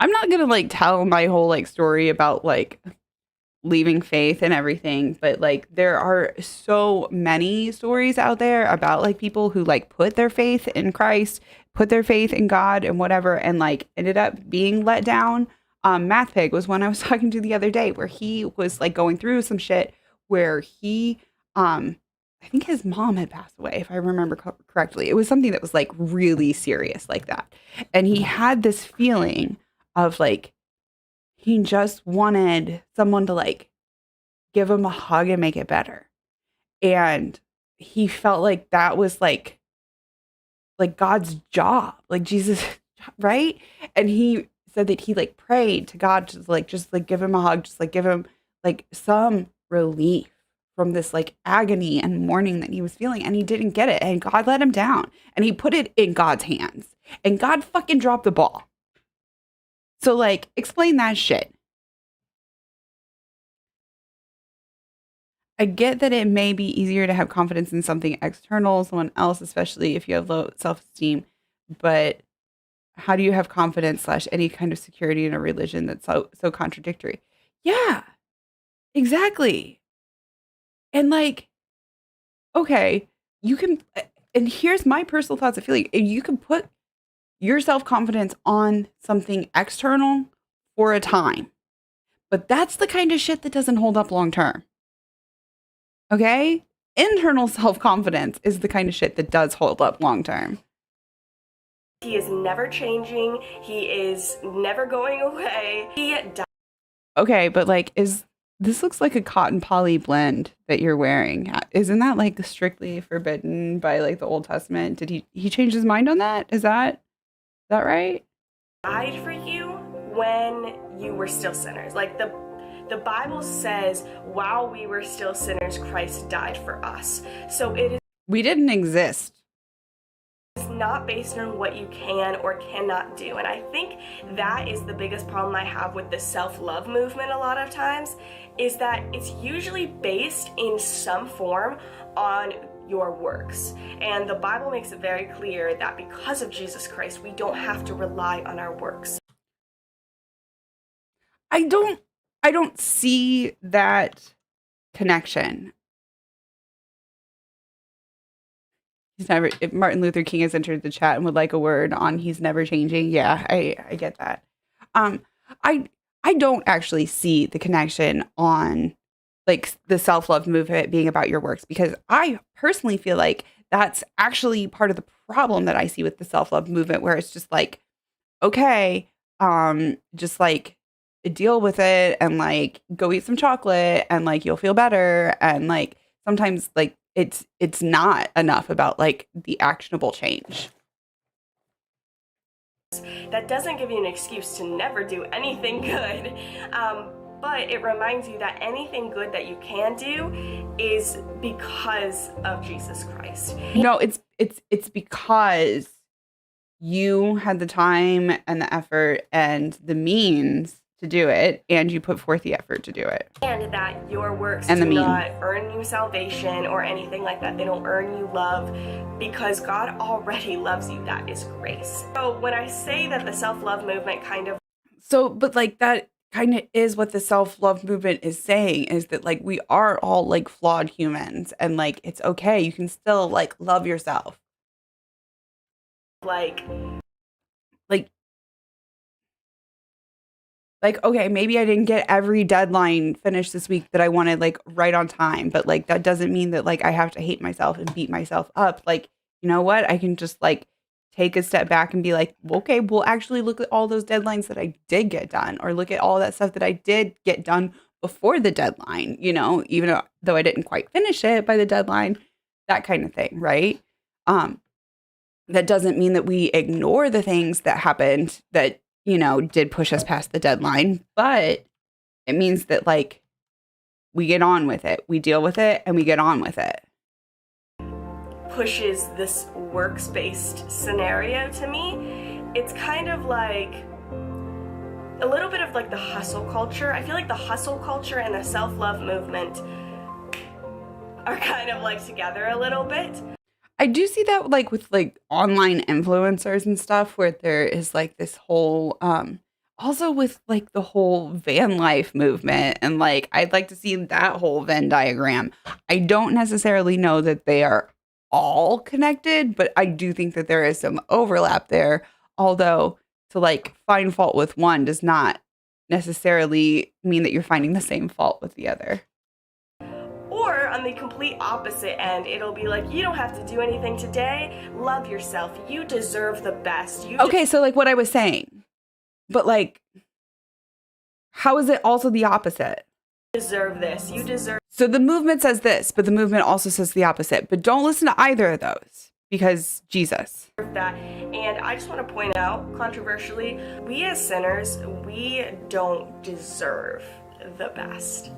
I'm not going to like tell my whole like story about like leaving faith and everything, but like there are so many stories out there about like people who like put their faith in Christ, put their faith in God and whatever and like ended up being let down. Math Pig was one I was talking to the other day where he was like going through some shit where he, I think his mom had passed away, if I remember correctly. It was something that was like really serious like that. And he had this feeling of like, he just wanted someone to like give him a hug and make it better. And he felt like that was like God's job, like Jesus, right? And he said that he like prayed to God to like just like give him a hug, just like give him like some relief from this like agony and mourning that he was feeling, and he didn't get it, and God let him down, and he put it in God's hands, and God fucking dropped the ball. So like explain that shit. I get that it may be easier to have confidence in something external, someone else, especially if you have low self-esteem, but how do you have confidence slash any kind of security in a religion that's so contradictory? Yeah, exactly. And like, okay, you can, and here's my personal thoughts of feeling. You can put your self-confidence on something external for a time, but that's the kind of shit that doesn't hold up long term. Okay? Internal self-confidence is the kind of shit that does hold up long term. He is never changing. He is never going away. Okay, but like, this looks like a cotton poly blend that you're wearing. Isn't that like strictly forbidden by like the Old Testament? Did he change his mind on that? Is that right? Died for you when you were still sinners. Like the Bible says, while we were still sinners, Christ died for us. So it is We didn't exist. not based on what you can or cannot do. And I think that is the biggest problem I have with the self-love movement a lot of times, is that it's usually based in some form on your works. And the Bible makes it very clear that because of Jesus Christ, we don't have to rely on our works. I don't see that connection. He's never Martin Luther King has entered the chat and would like a word on he's never changing. Yeah, I get that. Um I I don't actually see the connection on like the self-love movement being about your works, because I personally feel like that's actually part of the problem that I see with the self-love movement, where it's just like, okay, just like deal with it and like go eat some chocolate and like you'll feel better, and like sometimes like it's not enough about like the actionable change. That doesn't give you an excuse to never do anything good, but it reminds you that anything good that you can do is because of Jesus Christ. No, it's because you had the time and the effort and the means to do it, and you put forth the effort to do it. And that your works And the do mean. not earn you salvation or anything like that. They don't earn you love, because God already loves you. That is grace. So when I say that the self-love movement kind of So, but like that kind of is what the self-love movement is saying, is that like we are all like flawed humans, and like it's okay. You can still like love yourself. like Like okay, maybe I didn't get every deadline finished this week that I wanted like right on time, but like that doesn't mean that like I have to hate myself and beat myself up. Like, you know what? I can just like take a step back and be like, okay, we'll actually look at all those deadlines that I did get done, or look at all that stuff that I did get done before the deadline, even though I didn't quite finish it by the deadline, that kind of thing, right? That doesn't mean that we ignore the things that happened that, did push us past the deadline, but it means that like we get on with it. We deal with it and we get on with it. pushes this works-based scenario to me. It's kind of like a little bit of like the hustle culture. I feel like the hustle culture and the self-love movement are kind of like together a little bit. I do see that like with like online influencers and stuff, where there is like this whole also with like the whole van life movement, and like I'd like to see that whole Venn diagram. I don't necessarily know that they are all connected, but I do think that there is some overlap there. Although to like find fault with one does not necessarily mean that you're finding the same fault with the other. on the complete opposite end, it'll be like, you don't have to do anything today. Love yourself. You deserve the best. Okay, so like what I was saying, but like, how is it also the opposite? Deserve this. You deserve. So the movement says this, but the movement also says the opposite. But don't listen to either of those because Jesus. That. And I just want to point out, controversially, we as sinners, we don't deserve the best.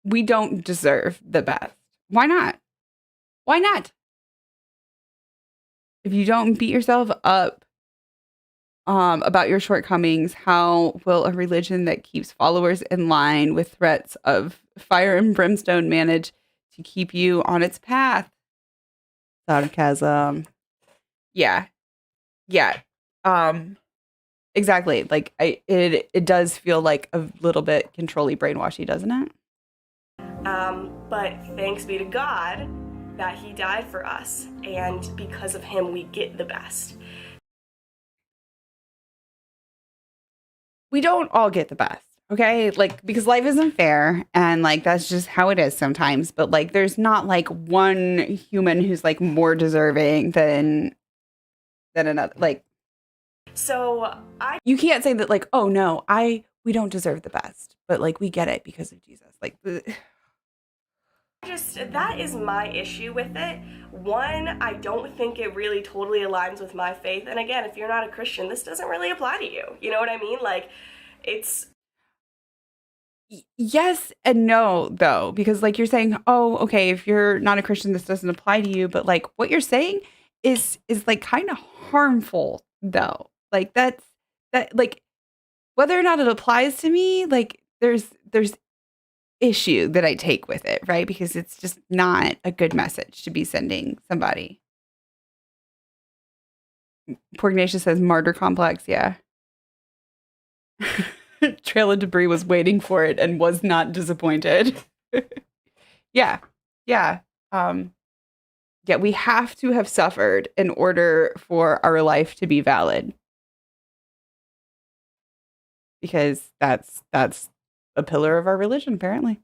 We don't deserve the best. Why not? Why not? If you don't beat yourself up about your shortcomings, how will a religion that keeps followers in line with threats of fire and brimstone manage to keep you on its path? Sarcasm. Yeah. Yeah. Exactly. Like it does feel like a little bit controlly brainwashy, doesn't it? But thanks be to God that he died for us, and because of him we get the best. We don't all get the best, okay? Like, because life isn't fair, and like that's just how it is sometimes. But like there's not like one human who's like more deserving than another. Like, so you can't say that like, oh no, we don't deserve the best, but like we get it because of Jesus. Like that is my issue with it. One, I don't think it really totally aligns with my faith. And again, if you're not a Christian, this doesn't really apply to you. You know what I mean? Like, it's... Yes and no, though, because like you're saying, oh, okay, if you're not a Christian, this doesn't apply to you. But like what you're saying is like kind of harmful, though. Like that like whether or not it applies to me, like there's issue that I take with it, right? Because it's just not a good message to be sending somebody. Porgnacia says martyr complex, yeah. Trail of Debris was waiting for it and was not disappointed. Yeah. Yeah. Yeah, we have to have suffered in order for our life to be valid. Because that's a pillar of our religion, apparently.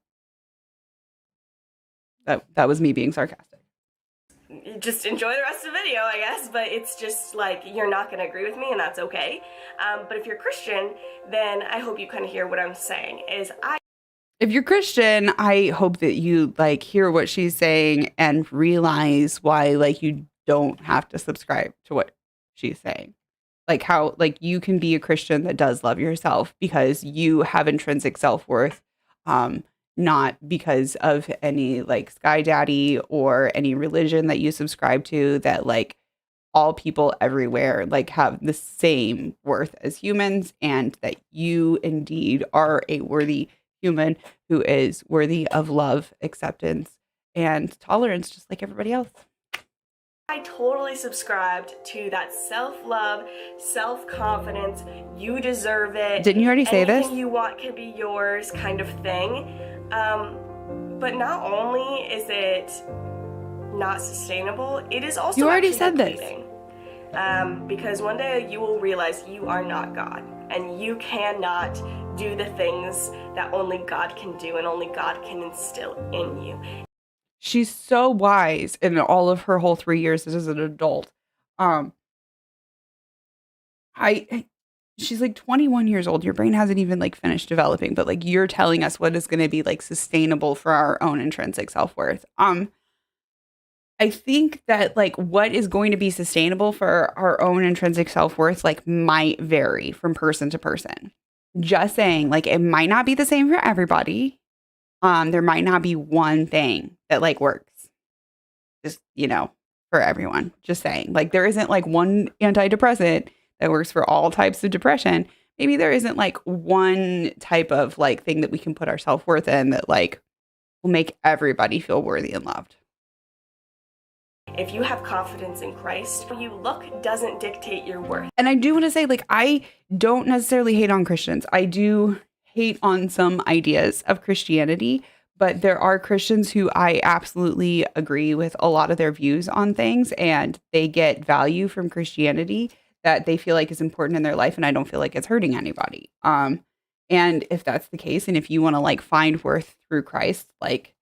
That was me being sarcastic. Just enjoy the rest of the video, I guess, but it's just like, you're not going to agree with me, and that's okay. But if you're Christian, then I hope you kind of hear what I'm saying. If you're Christian, I hope that you like hear what she's saying and realize why like you don't have to subscribe to what she's saying. Like how like you can be a Christian that does love yourself because you have intrinsic self-worth, not because of any like sky daddy or any religion that you subscribe to, that like all people everywhere like have the same worth as humans, and that you indeed are a worthy human who is worthy of love, acceptance, and tolerance, just like everybody else. I totally subscribed to that self-love, self-confidence, you deserve it. Didn't you already say this? Anything you want can be yours kind of thing. But not only is it not sustainable, it is also you already said depleting. Because one day you will realize you are not God, and you cannot do the things that only God can do and only God can instill in you. She's so wise in all of her whole 3 years as an adult. She's like 21 years old. Your brain hasn't even like finished developing, but like you're telling us what is going to be like sustainable for our own intrinsic self-worth. I think that like what is going to be sustainable for our own intrinsic self-worth like might vary from person to person. Just saying, like it might not be the same for everybody. There might not be one thing that like works, just, you know, for everyone. Just saying, like there isn't like one antidepressant that works for all types of depression. Maybe there isn't like one type of like thing that we can put our self-worth in that like will make everybody feel worthy and loved. If you have confidence in Christ, how you look doesn't dictate your worth. And I do want to say, like, I don't necessarily hate on Christians. I do hate on some ideas of Christianity, but there are Christians who I absolutely agree with a lot of their views on things, and they get value from Christianity that they feel like is important in their life, and I don't feel like it's hurting anybody. And if that's the case, and if you want to like find worth through Christ, like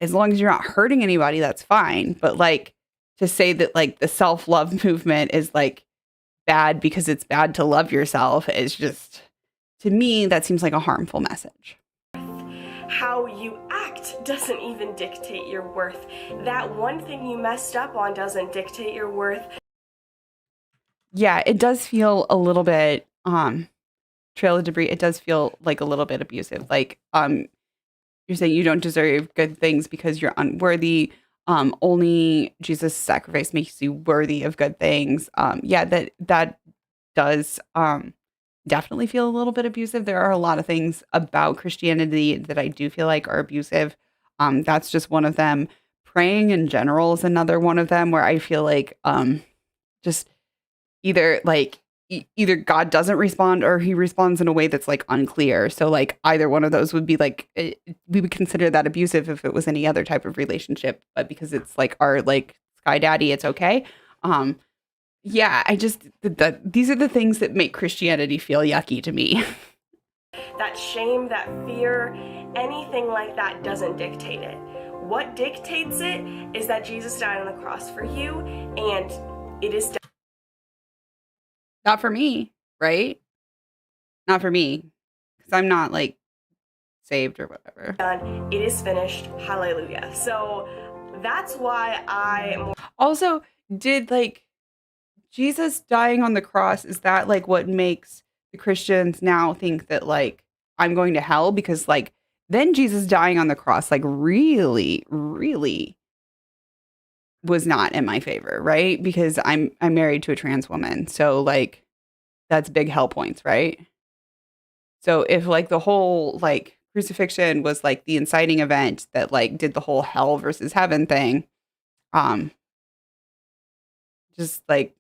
as long as you're not hurting anybody, that's fine. But like to say that like the self love movement is like bad because it's bad to love yourself is just, to me, that seems like a harmful message. How you act doesn't even dictate your worth. That one thing you messed up on doesn't dictate your worth. Yeah, it does feel a little bit trail of debris. It does feel like a little bit abusive. Like you're saying you don't deserve good things because you're unworthy. Only Jesus' sacrifice makes you worthy of good things. Yeah, that does definitely feel a little bit abusive. There are a lot of things about Christianity that I do feel like are abusive. That's just one of them. Praying in general is another one of them where I feel like just either like either God doesn't respond or he responds in a way that's like unclear. So like either one of those would be like we would consider that abusive if it was any other type of relationship, but because it's like our like sky daddy, it's okay. Yeah, I just these are the things that make Christianity feel yucky to me. That shame, that fear, anything like that doesn't dictate it. What dictates it is that Jesus died on the cross for you, and it is done. Not for me, right? Not for me, because I'm not like saved or whatever. It is finished. Hallelujah. So that's why I also did like Jesus dying on the cross. Is that like what makes the Christians now think that like I'm going to hell? Because like then Jesus dying on the cross like really, really was not in my favor, right? Because I'm married to a trans woman. So like that's big hell points, right? So if like the whole like crucifixion was like the inciting event that like did the whole hell versus heaven thing, um just like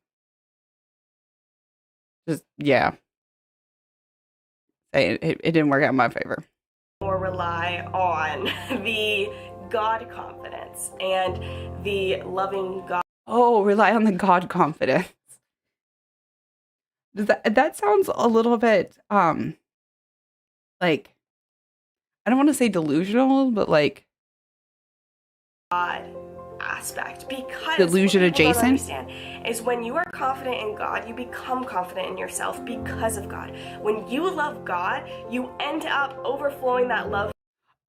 just yeah, it didn't work out in my favor. more rely on the God confidence and the loving God. Oh, rely on the God confidence. That sounds a little bit like I don't want to say delusional, but like God aspect, because delusion what people don't adjacent. understand is when you are confident in God, you become confident in yourself because of God. When you love God, you end up overflowing that love.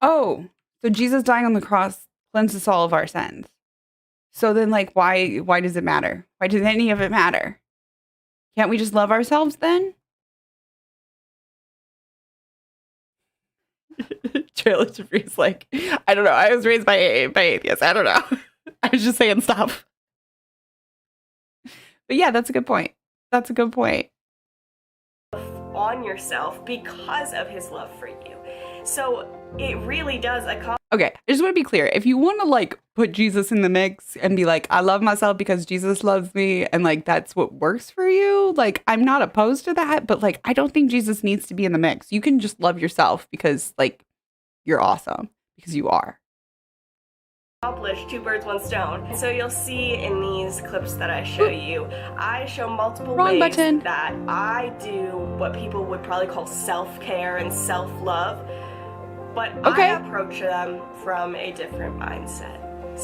Oh, so Jesus dying on the cross cleanses all of our sins. So then like why does it matter? Why does any of it matter? Can't we just love ourselves then? Trailer to Freeze, like, I don't know. I was raised by atheists. I don't know. I was just saying stuff. But yeah, that's a good point. That's a good point. On yourself because of his love for you. So it really does accomplish. Okay, I just want to be clear. If you want to like put Jesus in the mix and be like, I love myself because Jesus loves me, and like that's what works for you, like I'm not opposed to that, but like I don't think Jesus needs to be in the mix. You can just love yourself because like you're awesome because you are. Accomplish two birds, one stone. So you'll see in these clips that I show you, I show multiple Wrong ways button. that I do what people would probably call self-care and self-love, but Okay. I approach them from a different mindset.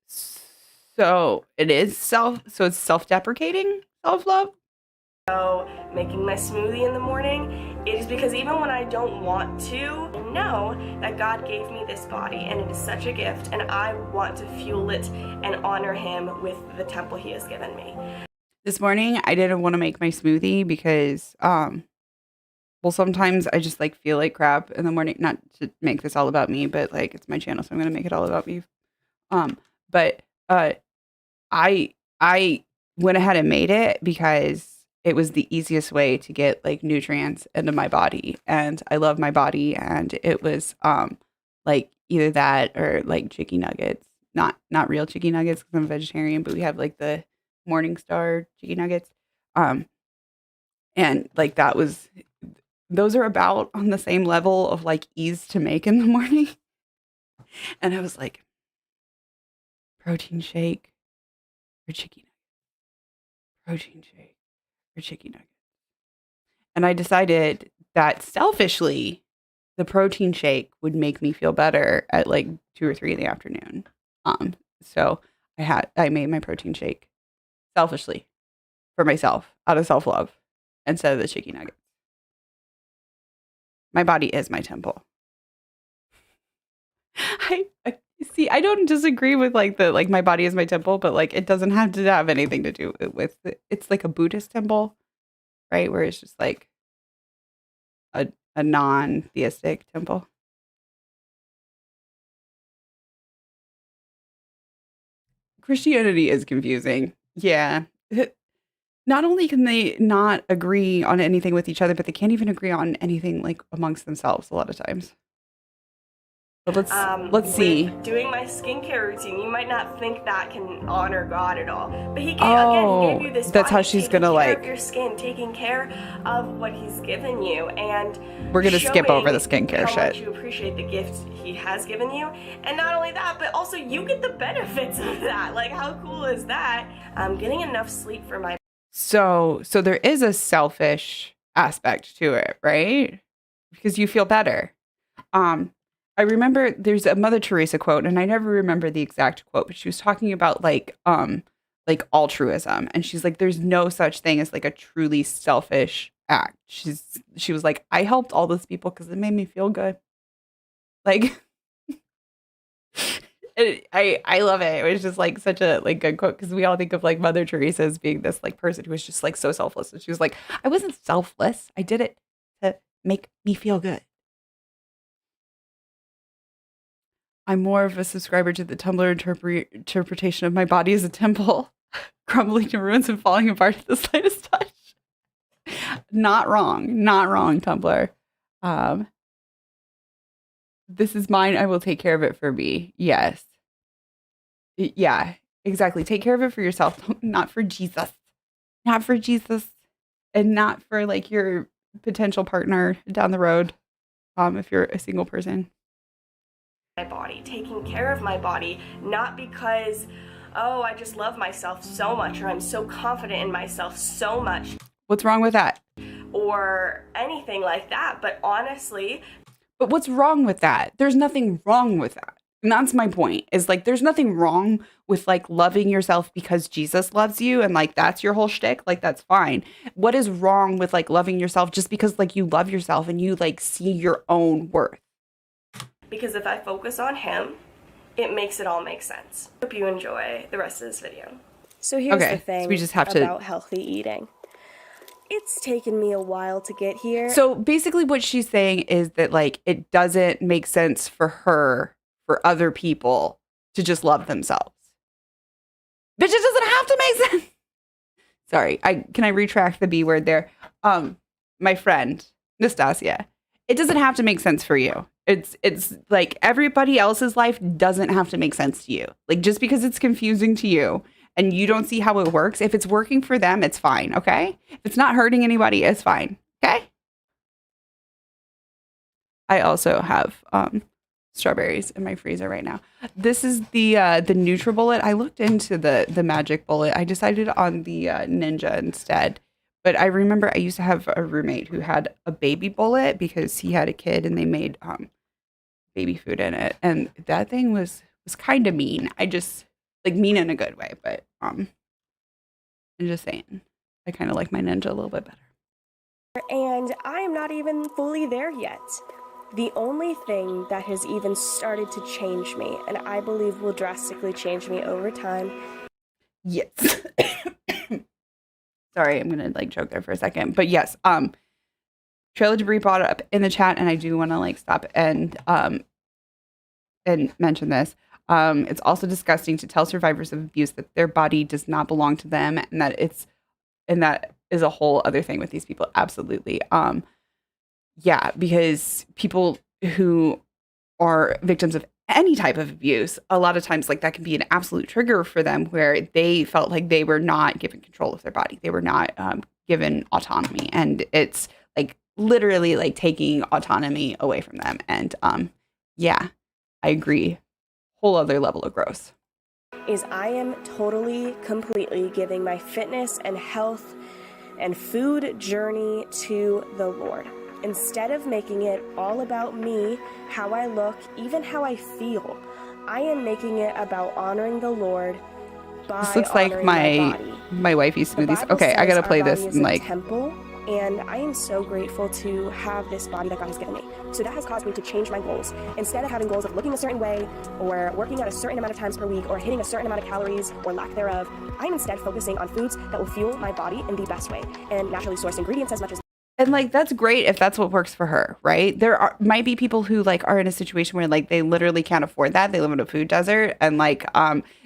So it is it's self-deprecating self-love. So making my smoothie in the morning, it is because even when I don't want to, I know that God gave me this body and it is such a gift, and I want to fuel it and honor him with the temple he has given me. This morning I didn't want to make my smoothie because well sometimes I just like feel like crap in the morning. Not to make this all about me, but like it's my channel, so I'm gonna make it all about me. But I went ahead and made it because it was the easiest way to get like nutrients into my body, and I love my body, and it was like either that or like chicken nuggets. Not real chicken nuggets because I'm a vegetarian, but we have like the Morningstar chicken nuggets. And like those are about on the same level of like ease to make in the morning. And I was like, protein shake or chicken protein shake or chicken nuggets. And I decided that selfishly, the protein shake would make me feel better at like 2 or 3 in the afternoon. Um, so I made my protein shake selfishly for myself out of self love instead of the chicken nuggets. My body is my temple. I see. I don't disagree with like the like my body is my temple, but like it doesn't have to have anything to do with it's like a Buddhist temple, right? Where it's just like a non-theistic temple. Christianity is confusing. Yeah. Not only can they not agree on anything with each other, but they can't even agree on anything like amongst themselves a lot of times. But let's see. With doing my skincare routine, you might not think that can honor God at all, but he Oh, gave you this that's body, how she's taking gonna care of like. your skin, taking care of what he's given you, and We're gonna skip over the showing skincare how much shit. you appreciate the gift he has given you. And not only that, but also you get the benefits of that. Like, how cool is that? Getting enough sleep for my So there is a selfish aspect to it, right? Because you feel better. Um, I remember there's a Mother Teresa quote, and I never remember the exact quote, but she was talking about like altruism, and she's like, "There's no such thing as like a truly selfish act." She was like, "I helped all those people because it made me feel good." Like, I love it. It was just like such a like good quote because we all think of like Mother Teresa as being this like person who was just like so selfless, and she was like, "I wasn't selfless. I did it to make me feel good." I'm more of a subscriber to the Tumblr interpretation of my body as a temple, crumbling to ruins and falling apart at the slightest touch. Not wrong, Tumblr. Um, this is mine. I will take care of it for me. Yes. Yeah, exactly. Take care of it for yourself, not for Jesus. Not for Jesus and not for like your potential partner down the road. If you're a single person. body, taking care of my body, not because, oh, I just love myself so much, or I'm so confident in myself so much, What's wrong with that? or anything like that, but honestly, But what's wrong with that? There's nothing wrong with that. And that's my point is like, there's nothing wrong with like loving yourself because Jesus loves you and like that's your whole shtick. Like, that's fine. What is wrong with like loving yourself just because like you love yourself and you like see your own worth? because if I focus on him, it makes it all make sense. Hope you enjoy the rest of this video. So here's Okay, the thing so we just have to. about healthy eating. It's taken me a while to get here. So basically, what she's saying is that like it doesn't make sense for her, for other people to just love themselves. Bitch, it doesn't have to make sense. Sorry, I retract the B word there. My friend Nastasia, it doesn't have to make sense for you. It's like everybody else's life doesn't have to make sense to you. Like just because it's confusing to you and you don't see how it works, if it's working for them, it's fine. Okay, if it's not hurting anybody, it's fine. Okay. I also have strawberries in my freezer right now. This is the NutriBullet. I looked into the Magic Bullet. I decided on the Ninja instead. But I remember I used to have a roommate who had a baby bullet because he had a kid and they made baby food in it, and that thing was kind of mean. I just like mean in a good way, but I'm just saying, I kind of like my Ninja a little bit better. And I'm not even fully there yet. The only thing that has even started to change me, and I believe will drastically change me over time. Yes. Sorry, I'm gonna like choke there for a second. But yes, Trail of Debris brought it up in the chat, and I do want to like stop and mention this. It's also disgusting to tell survivors of abuse that their body does not belong to them, and that is a whole other thing with these people. Absolutely. Yeah, because people who are victims of any type of abuse, a lot of times like that can be an absolute trigger for them where they felt like they were not given control of their body. They were not given autonomy. And it's like literally like taking autonomy away from them. And yeah, I agree. Whole other level of gross. is I am totally, completely giving my fitness and health and food journey to the Lord. Instead of making it all about me, how I look, even how I feel, I am making it about honoring the Lord This by looks like honoring my my body. wifey's The smoothies. Bible Okay, I says gotta our play this body is and a like, temple, and I am so grateful to have this body that God has given me. So that has caused me to change my goals. Instead of having goals of looking a certain way, or working out a certain amount of times per week, or hitting a certain amount of calories, or lack thereof, I'm instead focusing on foods that will fuel my body in the best way, and naturally sourced ingredients as much as. and like that's great if that's what works for her, right? There are might be people who like are in a situation where like they literally can't afford that. They live in a food desert and like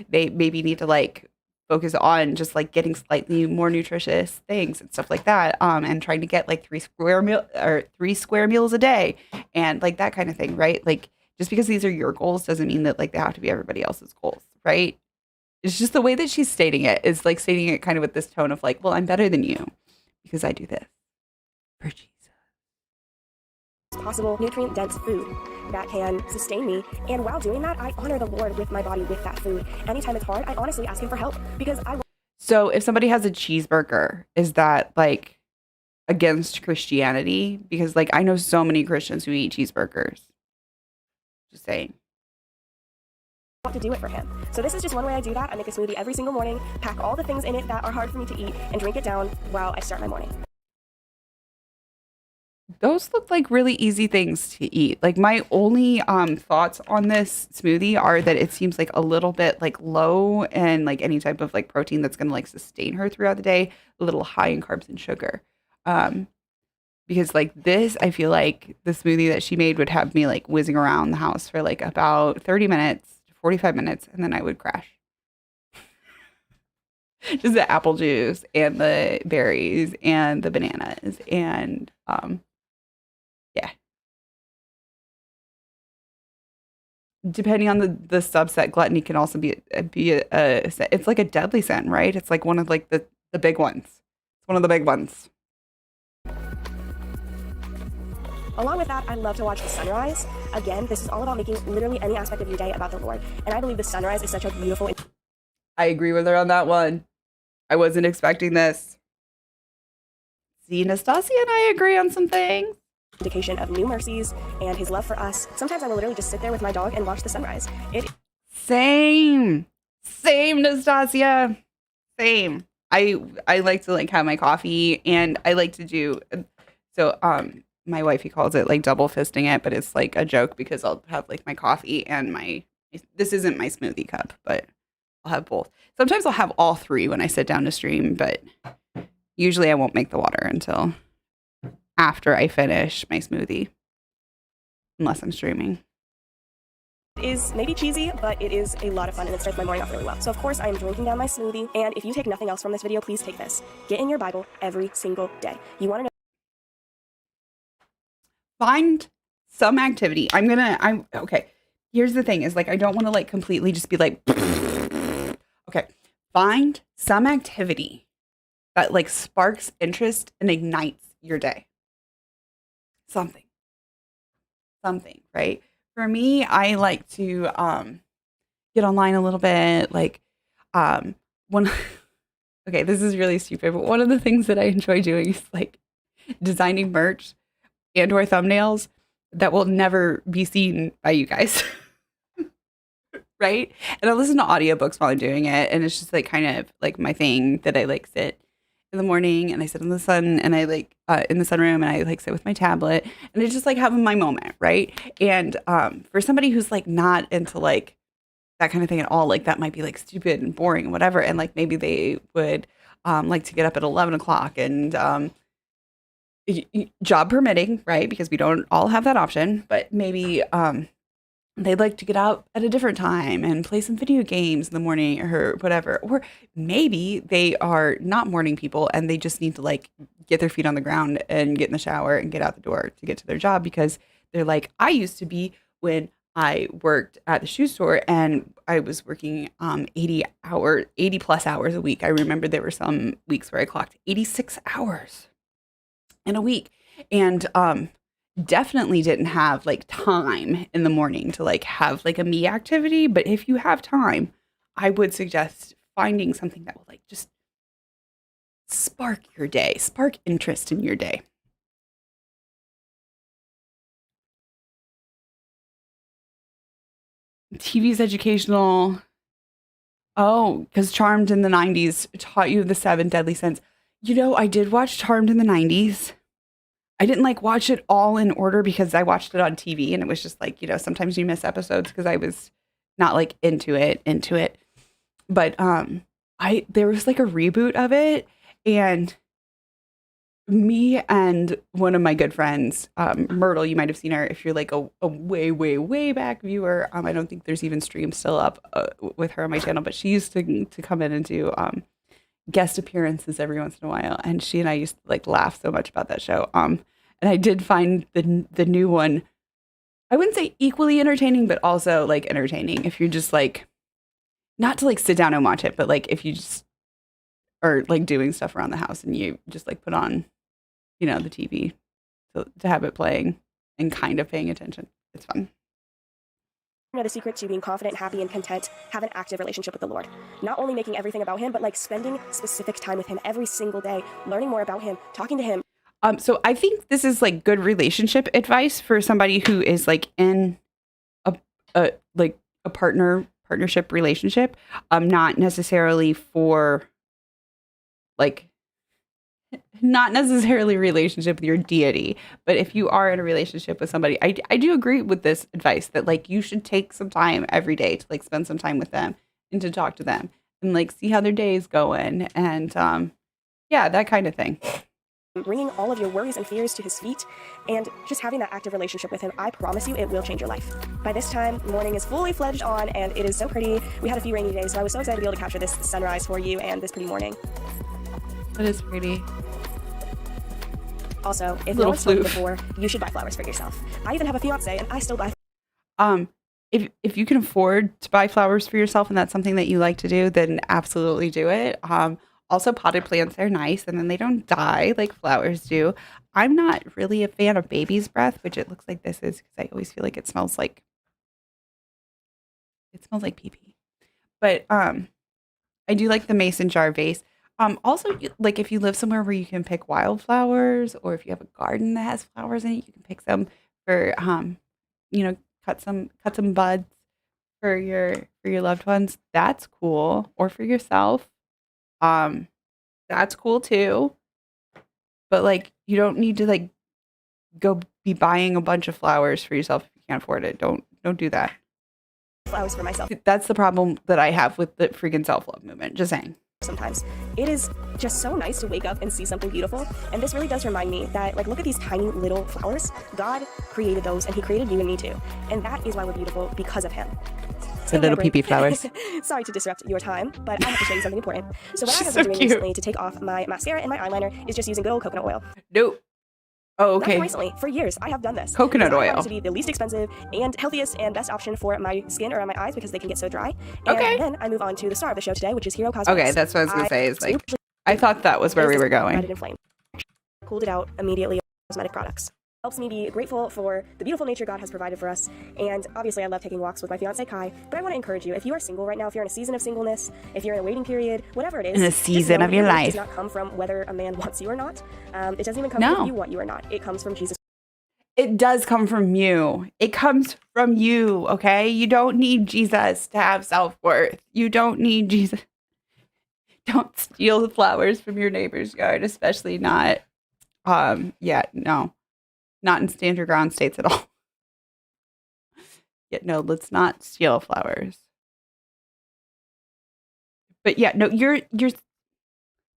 they maybe need to like focus on just like getting slightly more nutritious things and stuff like that. And trying to get like 3 square meals a day and like that kind of thing, right? Like just because these are your goals doesn't mean that like they have to be everybody else's goals, right? It's just the way that she's stating it is like stating it kind of with this tone of like, well, I'm better than you because I do this for Jesus. Possible nutrient dense food that can sustain me, and while doing that I honor the Lord with my body with that food. Anytime it's hard, I honestly ask him for help because I. So if somebody has a cheeseburger, is that like against Christianity? Because like I know so many Christians who eat cheeseburgers. Just saying. Want to do it for him. So this is just one way I do that. I make a smoothie every single morning, pack all the things in it that are hard for me to eat, and drink it down while I start my morning. Those look like really easy things to eat. Like my only thoughts on this smoothie are that it seems like a little bit like low and like any type of like protein that's going to like sustain her throughout the day, a little high in carbs and sugar. Um because like this, I feel like the smoothie that she made would have me like whizzing around the house for like about 30 minutes, 45 minutes, and then I would crash. Just the apple juice and the berries and the bananas and yeah. Depending on the subset, gluttony can also be a it's like a deadly sin, right? It's like one of like the big ones. It's one of the big ones. Along with that, I love to watch the sunrise. Again, this is all about making literally any aspect of your day about the Lord. And I believe the sunrise is such a beautiful. I agree with her on that one. I wasn't expecting this. See, Nastasia and I agree on some things. Indication of new mercies and his love for us. Sometimes I will literally just sit there with my dog and watch the sunrise. Same. Same, Nastasia. Same. I like to like have my coffee and I like to do so my wifey calls it like double fisting it, but it's like a joke because I'll have like my coffee and my this isn't my smoothie cup, but I'll have both. Sometimes I'll have all three when I sit down to stream, but usually I won't make the water until after I finish my smoothie, unless I'm streaming. It is maybe cheesy, but it is a lot of fun and it starts my morning off really well. So of course I am drinking down my smoothie, and if you take nothing else from this video, please take this. Get in your Bible every single day. You want to know. Find some activity. I'm okay. Here's the thing is like I don't want to like completely just be like okay. Find some activity that like sparks interest and ignites your day. Something. Something, right? For me, I like to get online a little bit like one okay, this is really stupid, but one of the things that I enjoy doing is like designing merch and or thumbnails that will never be seen by you guys. Right? And I listen to audiobooks while I'm doing it. And it's just like kind of like my thing that I like sit in the morning and I sit in the sun and I like in the sunroom and I like sit with my tablet and I just like having my moment, right? And for somebody who's like not into like that kind of thing at all, like that might be like stupid and boring and whatever. And like maybe they would like to get up at 11 o'clock and job permitting, right? Because we don't all have that option, but maybe they'd like to get out at a different time and play some video games in the morning or whatever. Or maybe they are not morning people and they just need to like get their feet on the ground and get in the shower and get out the door to get to their job because they're like, I used to be when I worked at the shoe store and I was working 80 plus hours a week. I remember there were some weeks where I clocked 86 hours in a week. And definitely didn't have like time in the morning to like have like a me activity, but if you have time, I would suggest finding something that will like just spark your day, spark interest in your day. TV's educational. Oh, because Charmed in the 90s taught you the seven deadly sins. You know, I did watch Charmed in the 90s. I didn't like watch it all in order because I watched it on TV and it was just like, sometimes you miss episodes because I was not like into it. But there was like a reboot of it, and me and one of my good friends, Myrtle, you might have seen her if you're like a way, way, way back viewer. I don't think there's even streams still up with her on my channel, but she used to come in and do guest appearances every once in a while, and she and I used to like laugh so much about that show. And I did find the new one, I wouldn't say equally entertaining, but also like entertaining if you're just like not to like sit down and watch it, but like if you just are like doing stuff around the house and you just like put on, the TV to have it playing and kind of paying attention. It's fun. The secret to being confident, happy, and content, have an active relationship with the Lord. Not only making everything about Him, but like spending specific time with Him every single day, learning more about Him, talking to Him. So I think this is like good relationship advice for somebody who is like in a like a partnership relationship. Not necessarily for like not necessarily a relationship with your deity, but if you are in a relationship with somebody, I do agree with this advice that like you should take some time every day to like spend some time with them and to talk to them and like see how their day is going and yeah, that kind of thing. Bringing all of your worries and fears to His feet and just having that active relationship with Him, I promise you it will change your life. By this time, morning is fully fledged on and it is so pretty. We had a few rainy days, so I was so excited to be able to capture this sunrise for you and this pretty morning. It is pretty. Also, if no one's told you before, you should buy flowers for yourself. I even have a fiance and I still buy. If you can afford to buy flowers for yourself and that's something that you like to do, then absolutely do it. Also potted plants are nice and then they don't die like flowers do. I'm not really a fan of baby's breath, which it looks like this is because I always feel like it smells like pee pee. But I do like the mason jar vase. Also, like if you live somewhere where you can pick wildflowers, or if you have a garden that has flowers in it, you can pick some for cut some buds for your loved ones. That's cool, or for yourself. That's cool too. But like, you don't need to like go be buying a bunch of flowers for yourself if you can't afford it. Don't do that. Flowers for myself. That's the problem that I have with the freaking self-love movement. Just saying. Sometimes it is just so nice to wake up and see something beautiful, and this really does remind me that like look at these tiny little flowers. God created those and He created you and me too, and that is why we're beautiful, because of Him. The little pee-pee flowers. Sorry to disrupt your time, but I have to show you something important. So what I have been doing recently to take off my mascara and my eyeliner is just using good old coconut oil. Nope. Oh, okay. Not recently, for years, I have done this. Coconut oil. I want it to be the least expensive and healthiest and best option for my skin or my eyes because they can get so dry. And then I move on to the star of the show today, which is Hero Cosmetics. Okay, that's what I was gonna say. Is like I thought that was where we were going. Cooled it out immediately. Cosmetic products helps me be grateful for the beautiful nature God has provided for us. And obviously I love taking walks with my fiance Kai, but I want to encourage you, if you are single right now, if you're in a season of singleness, if you're in a waiting period, whatever it is, in a season of your life, it does not come from whether a man wants you or not. It doesn't even come from if you want you or not. It comes from Jesus. It does come from you. It comes from you, okay? You don't need Jesus to have self-worth. You don't need Jesus. Don't steal the flowers from your neighbor's yard, especially not not in stand your ground states at all. Yeah, no, let's not steal flowers. But yeah, no, you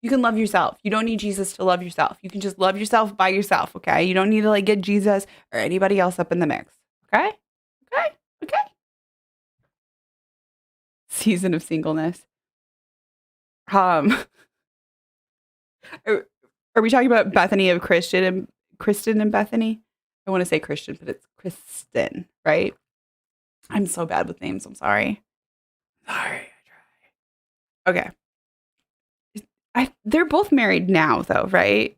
can love yourself. You don't need Jesus to love yourself. You can just love yourself by yourself, okay? You don't need to like get Jesus or anybody else up in the mix, okay? Okay? Season of singleness. Are we talking about Bethany of Kristen and Bethany? I want to say Christian, but it's Kristen, right? I'm so bad with names. I'm sorry. I try. Okay. They're both married now, though, right?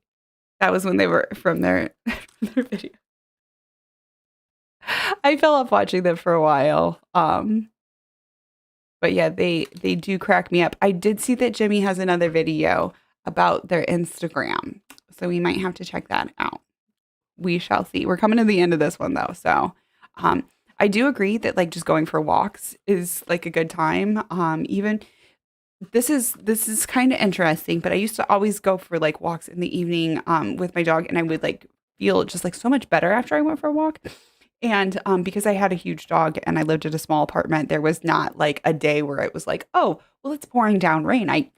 That was when they were from their video. I fell off watching them for a while. But yeah, they do crack me up. I did see that Jimmy has another video about their Instagram. So we might have to check that out. We shall see. We're coming to the end of this one though. So um I do agree that like just going for walks is like a good time. Even this is kind of interesting, but I used to always go for like walks in the evening with my dog, and I would like feel just like so much better after I went for a walk. And because I had a huge dog and I lived in a small apartment, there was not like a day where it was like, oh, well, it's pouring down rain. I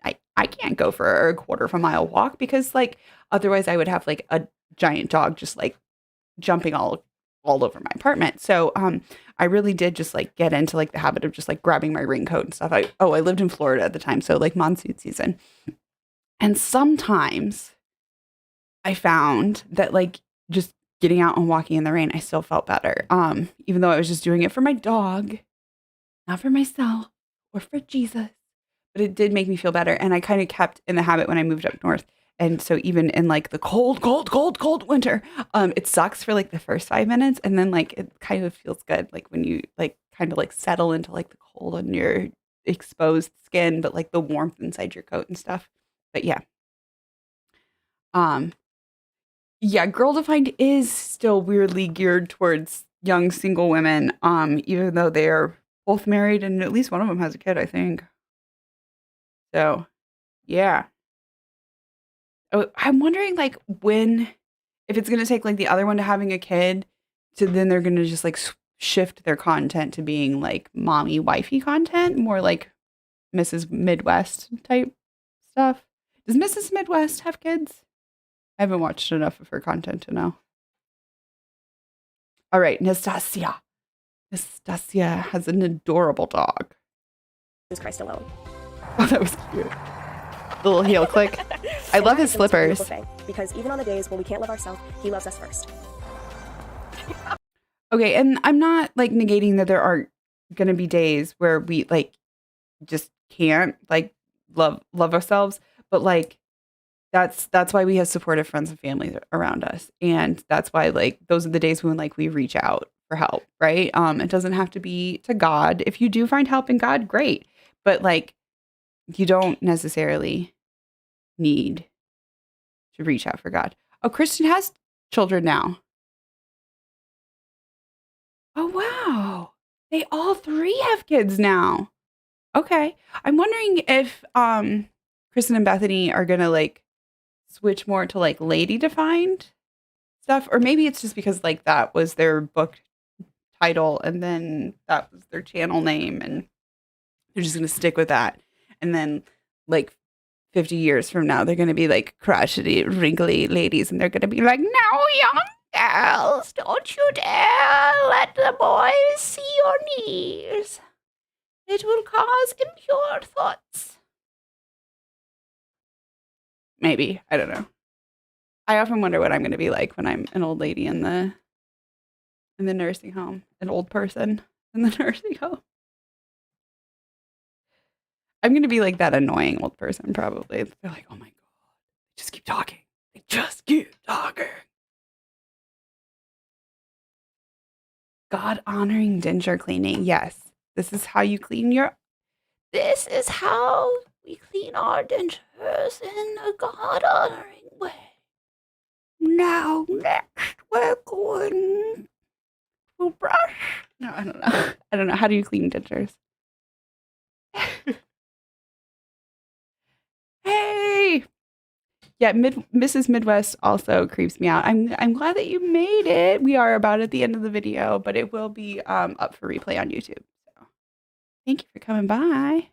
can't go for a quarter of a mile walk because like otherwise I would have like a giant dog just like jumping all over my apartment. So I really did just like get into like the habit of just like grabbing my raincoat and stuff. I lived in Florida at the time, so like monsoon season. And sometimes I found that like just getting out and walking in the rain, I still felt better. Even though I was just doing it for my dog, not for myself or for Jesus, but it did make me feel better. And I kind of kept in the habit when I moved up north. And so even in like the cold winter, it sucks for like the first 5 minutes, and then like it kind of feels good, like when you like kind of like settle into like the cold on your exposed skin, but like the warmth inside your coat and stuff. But um, yeah, Girl Defined is still weirdly geared towards young single women, even though they are both married and at least one of them has a kid, I think. So yeah. Oh, I'm wondering like when if it's gonna take like the other one to having a kid to then they're gonna just like shift their content to being like mommy wifey content, more like Mrs. Midwest type stuff. Does Mrs. Midwest have kids? I haven't watched enough of her content to know. All right, Nastasia. Nastasia has an adorable dog. Jesus Christ alone. Oh, that was cute. The little heel click. I love his slippers. Because even on the days when we can't love ourselves, he loves us first. Okay, and I'm not like negating that there are going to be days where we like just can't like love ourselves, but like that's why we have supportive friends and family around us, and that's why like those are the days when like we reach out for help, right? It doesn't have to be to God. If you do find help in God, great, but like you don't necessarily need to reach out for God. Oh, Kristen has children now. Oh wow, they all three have kids now. Okay. I'm wondering if Kristen and Bethany are gonna like switch more to like lady defined stuff, or maybe it's just because like that was their book title and then that was their channel name and they're just gonna stick with that. And then like 50 years from now they're gonna be like crotchety, wrinkly ladies and they're gonna be like, "No, young girls, don't you dare let the boys see your knees. It will cause impure thoughts." Maybe. I don't know. I often wonder what I'm going to be like when I'm an old lady in the nursing home, an old person in the nursing home. I'm going to be like that annoying old person probably. They're like, "Oh my god, just keep talking. They just keep talking." God honoring denture cleaning. Yes. This is how you clean your This is how we clean our dentures in a God honoring way. Now, next, we're going to brush. No, I don't know. I don't know. How do you clean dentures? Hey! Yeah, Mrs. Midwest also creeps me out. I'm glad that you made it. We are about at the end of the video, but it will be up for replay on YouTube. So thank you for coming by.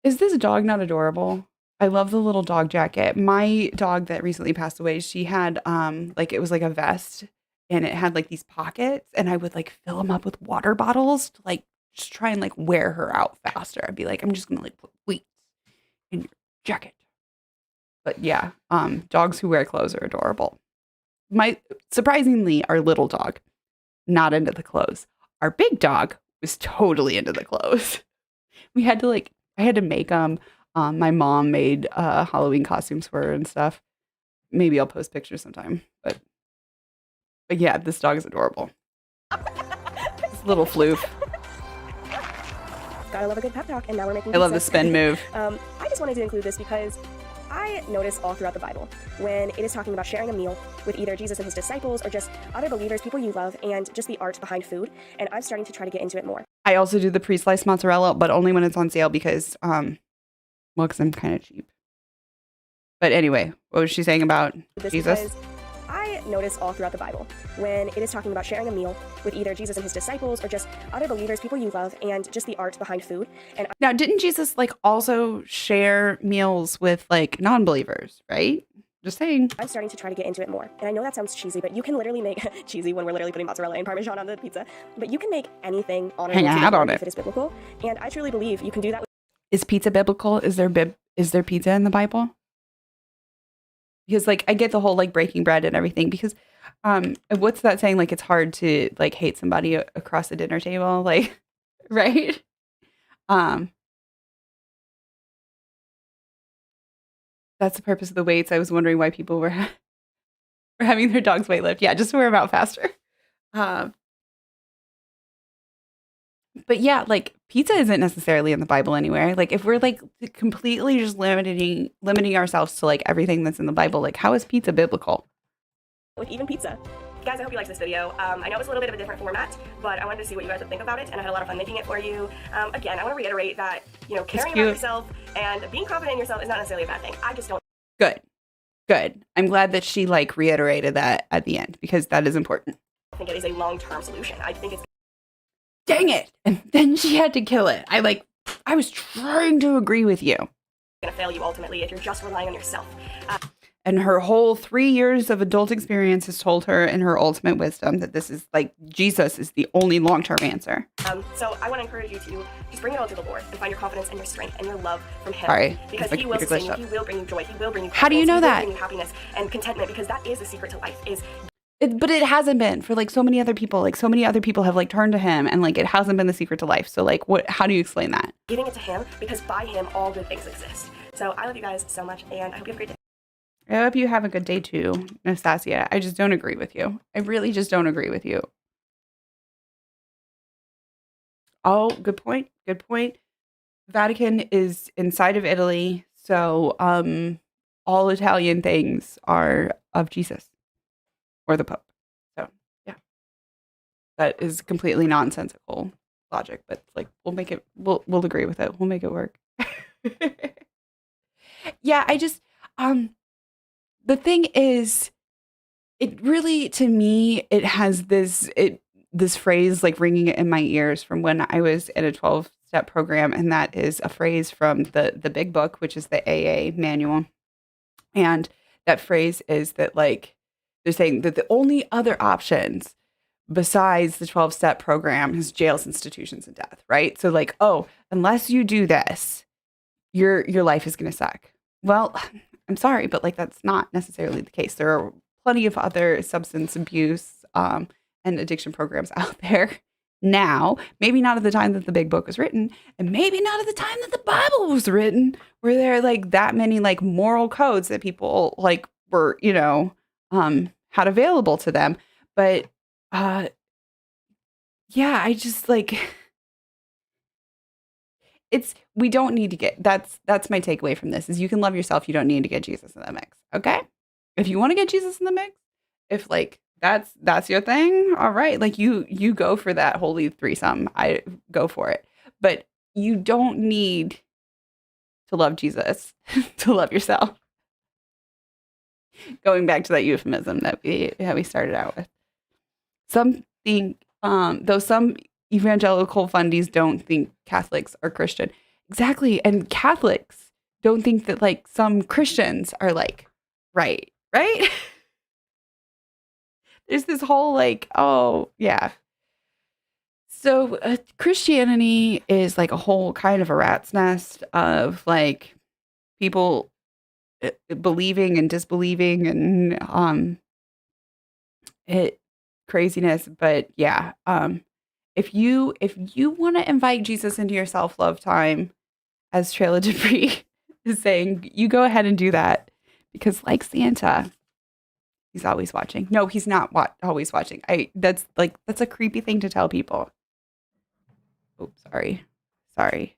Is this dog not adorable? I love the little dog jacket. My dog that recently passed away, she had like it was like a vest and it had like these pockets and I would like fill them up with water bottles to like just try and like wear her out faster. I'd be like, I'm just gonna like put weights in your jacket. But yeah, dogs who wear clothes are adorable. My surprisingly, our little dog, not into the clothes. Our big dog was totally into the clothes. We had to like I had to make them. My mom made Halloween costumes for her and stuff. Maybe I'll post pictures sometime. But yeah, this dog is adorable. This little floof. Gotta love a good pep talk, and now we're making I pizza. love the spin move. I just wanted to include this because I notice all throughout the Bible when it is talking about sharing a meal with either Jesus and his disciples or just other believers, people you love, and just the art behind food. And I'm starting to try to get into it more. I also do the pre-sliced mozzarella, but only when it's on sale because, because I'm kind of cheap. But anyway, what was she saying about Jesus? I notice all throughout the Bible when it is talking about sharing a meal with either Jesus and his disciples or just other believers, people you love, and just the art behind food. And now, didn't Jesus like also share meals with like non-believers, right? Just saying. I'm starting to try to get into it more. And I know that sounds cheesy, but you can literally make cheesy when we're literally putting mozzarella and Parmesan on the pizza. But you can make anything on Hang a hat on if it is biblical. And I truly believe you can do that. Is pizza biblical? Is there pizza in the Bible? Because like I get the whole like breaking bread and everything because what's that saying? Like it's hard to like hate somebody across the dinner table, like right? That's the purpose of the weights. I was wondering why people were having their dogs weight lift. Yeah, just to wear them out faster. But yeah, like pizza isn't necessarily in the Bible anywhere. Like if we're like completely just limiting ourselves to like everything that's in the Bible, like how is pizza biblical? With even pizza. Guys, I hope you liked this video. I know it was a little bit of a different format, but I wanted to see what you guys would think about it, and I had a lot of fun making it for you. Again, I want to reiterate that, caring about yourself and being confident in yourself is not necessarily a bad thing. I just don't. Good. I'm glad that she like reiterated that at the end because that is important. I think it is a long-term solution. I think it's. Dang it. And then she had to kill it. I was trying to agree with you. Going to fail you ultimately if you're just relying on yourself. And her whole 3 years of adult experience has told her in her ultimate wisdom that this is like Jesus is the only long-term answer. So I want to encourage you to just bring it all to the Lord and find your confidence and your strength and your love from him. Sorry. Because he will sustain you, he will bring you joy, he will bring you How do you know that? He will bring you happiness and contentment because that is the secret to life is. But it hasn't been for like so many other people. Like so many other people have like turned to him and like it hasn't been the secret to life. So like how do you explain that? Giving it to him because by him all good things exist. So I love you guys so much and I hope you have a great day. I hope you have a good day too, Nastasia. I just don't agree with you. I really just don't agree with you. Oh, good point. Good point. Vatican is inside of Italy. So all Italian things are of Jesus. Or the Pope. So, yeah. That is completely nonsensical logic, but like we'll agree with it. We'll make it work. Yeah, I just the thing is it really to me it has this phrase like ringing in my ears from when I was in a 12-step program, and that is a phrase from the big book, which is the AA manual. And that phrase is that like they're saying that the only other options besides the 12-step program is jails, institutions, and death, right? So like, oh, unless you do this, your life is going to suck. Well, I'm sorry, but like that's not necessarily the case. There are plenty of other substance abuse and addiction programs out there now. Maybe not at the time that the big book was written, and maybe not at the time that the Bible was written, where there are like that many like moral codes that people like were, had available to them. But yeah, I just like we don't need to get that's my takeaway from this is you can love yourself, you don't need to get Jesus in the mix. Okay? If you want to get Jesus in the mix, if like that's your thing, all right, like you go for that holy threesome. I go for it. But you don't need to love Jesus to love yourself. Going back to that euphemism that we started out with. Though some evangelical fundies don't think Catholics are Christian. Exactly. And Catholics don't think that like some Christians are like right? There's this whole like, oh, yeah. So Christianity is like a whole kind of a rat's nest of like people believing and disbelieving and craziness. But yeah, if you want to invite Jesus into your self-love time, as Traila Debris is saying, you go ahead and do that because like Santa, he's always watching. No, he's not always watching. That's a creepy thing to tell people. Oh, sorry. Sorry.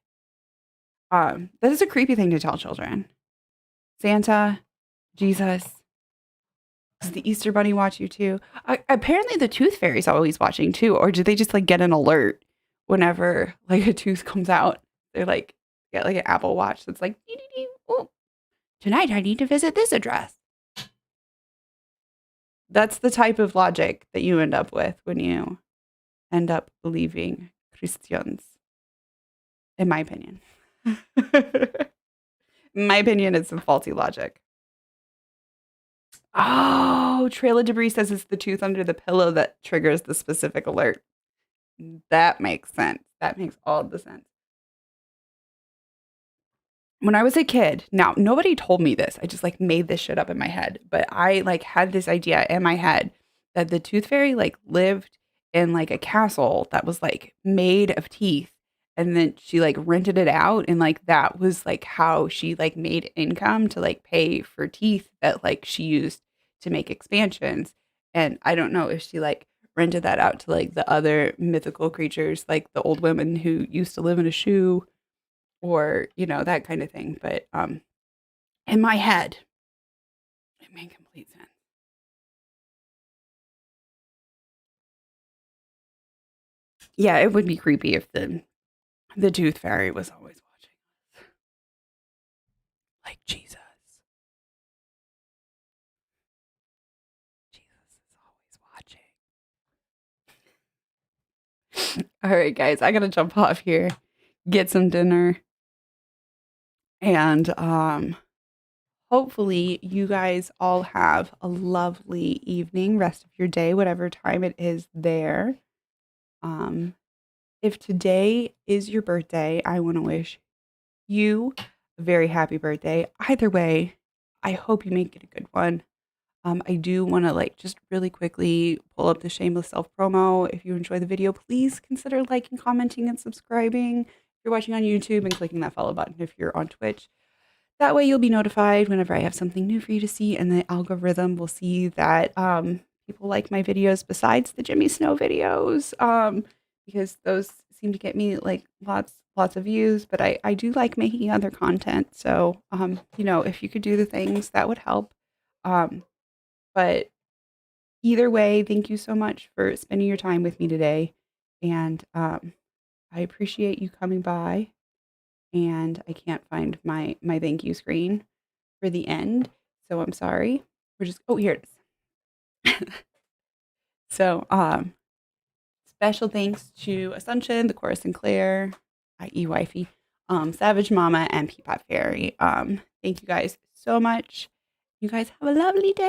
That is a creepy thing to tell children. Santa, Jesus, does the Easter Bunny watch you too? Apparently, the Tooth Fairy's always watching too, or do they just like get an alert whenever like a tooth comes out? They're like get like an Apple Watch that's like, dee, dee, dee, oh, tonight I need to visit this address. That's the type of logic that you end up with when you end up believing Christians, in my opinion. In my opinion, it's some faulty logic. Oh, Trail of Debris says it's the tooth under the pillow that triggers the specific alert. That makes sense. That makes all the sense. When I was a kid, now nobody told me this. I just like made this shit up in my head, but I like had this idea in my head that the tooth fairy like lived in like a castle that was like made of teeth, and then she like rented it out, and like that was like how she like made income to like pay for teeth that like she used to make expansions. And I don't know if she like rented that out to like the other mythical creatures, like the old women who used to live in a shoe, or that kind of thing. But in my head it made complete sense. Yeah, it would be creepy if the tooth fairy was always watching, like Jesus is always watching. All right, guys, I gotta jump off here, get some dinner, and hopefully you guys all have a lovely evening, rest of your day, whatever time it is there. um if today is your birthday, I want to wish you a very happy birthday. Either way, I hope you make it a good one. I do want to like just really quickly pull up the shameless self promo. If you enjoy the video, please consider liking, commenting, and subscribing. If you're watching on YouTube, and clicking that follow button if you're on Twitch. That way you'll be notified whenever I have something new for you to see, and the algorithm will see that people like my videos besides the Jimmy Snow videos, because those seem to get me like lots of views. But I do like making other content, so if you could do the things, that would help. But either way, thank you so much for spending your time with me today, and I appreciate you coming by. And I can't find my thank you screen for the end, so I'm sorry. We're just oh, here it is. So special thanks to Assumption, the Chorus Sinclair, i.e. Wifey, Savage Mama, and Peapod Fairy. Thank you guys so much. You guys have a lovely day.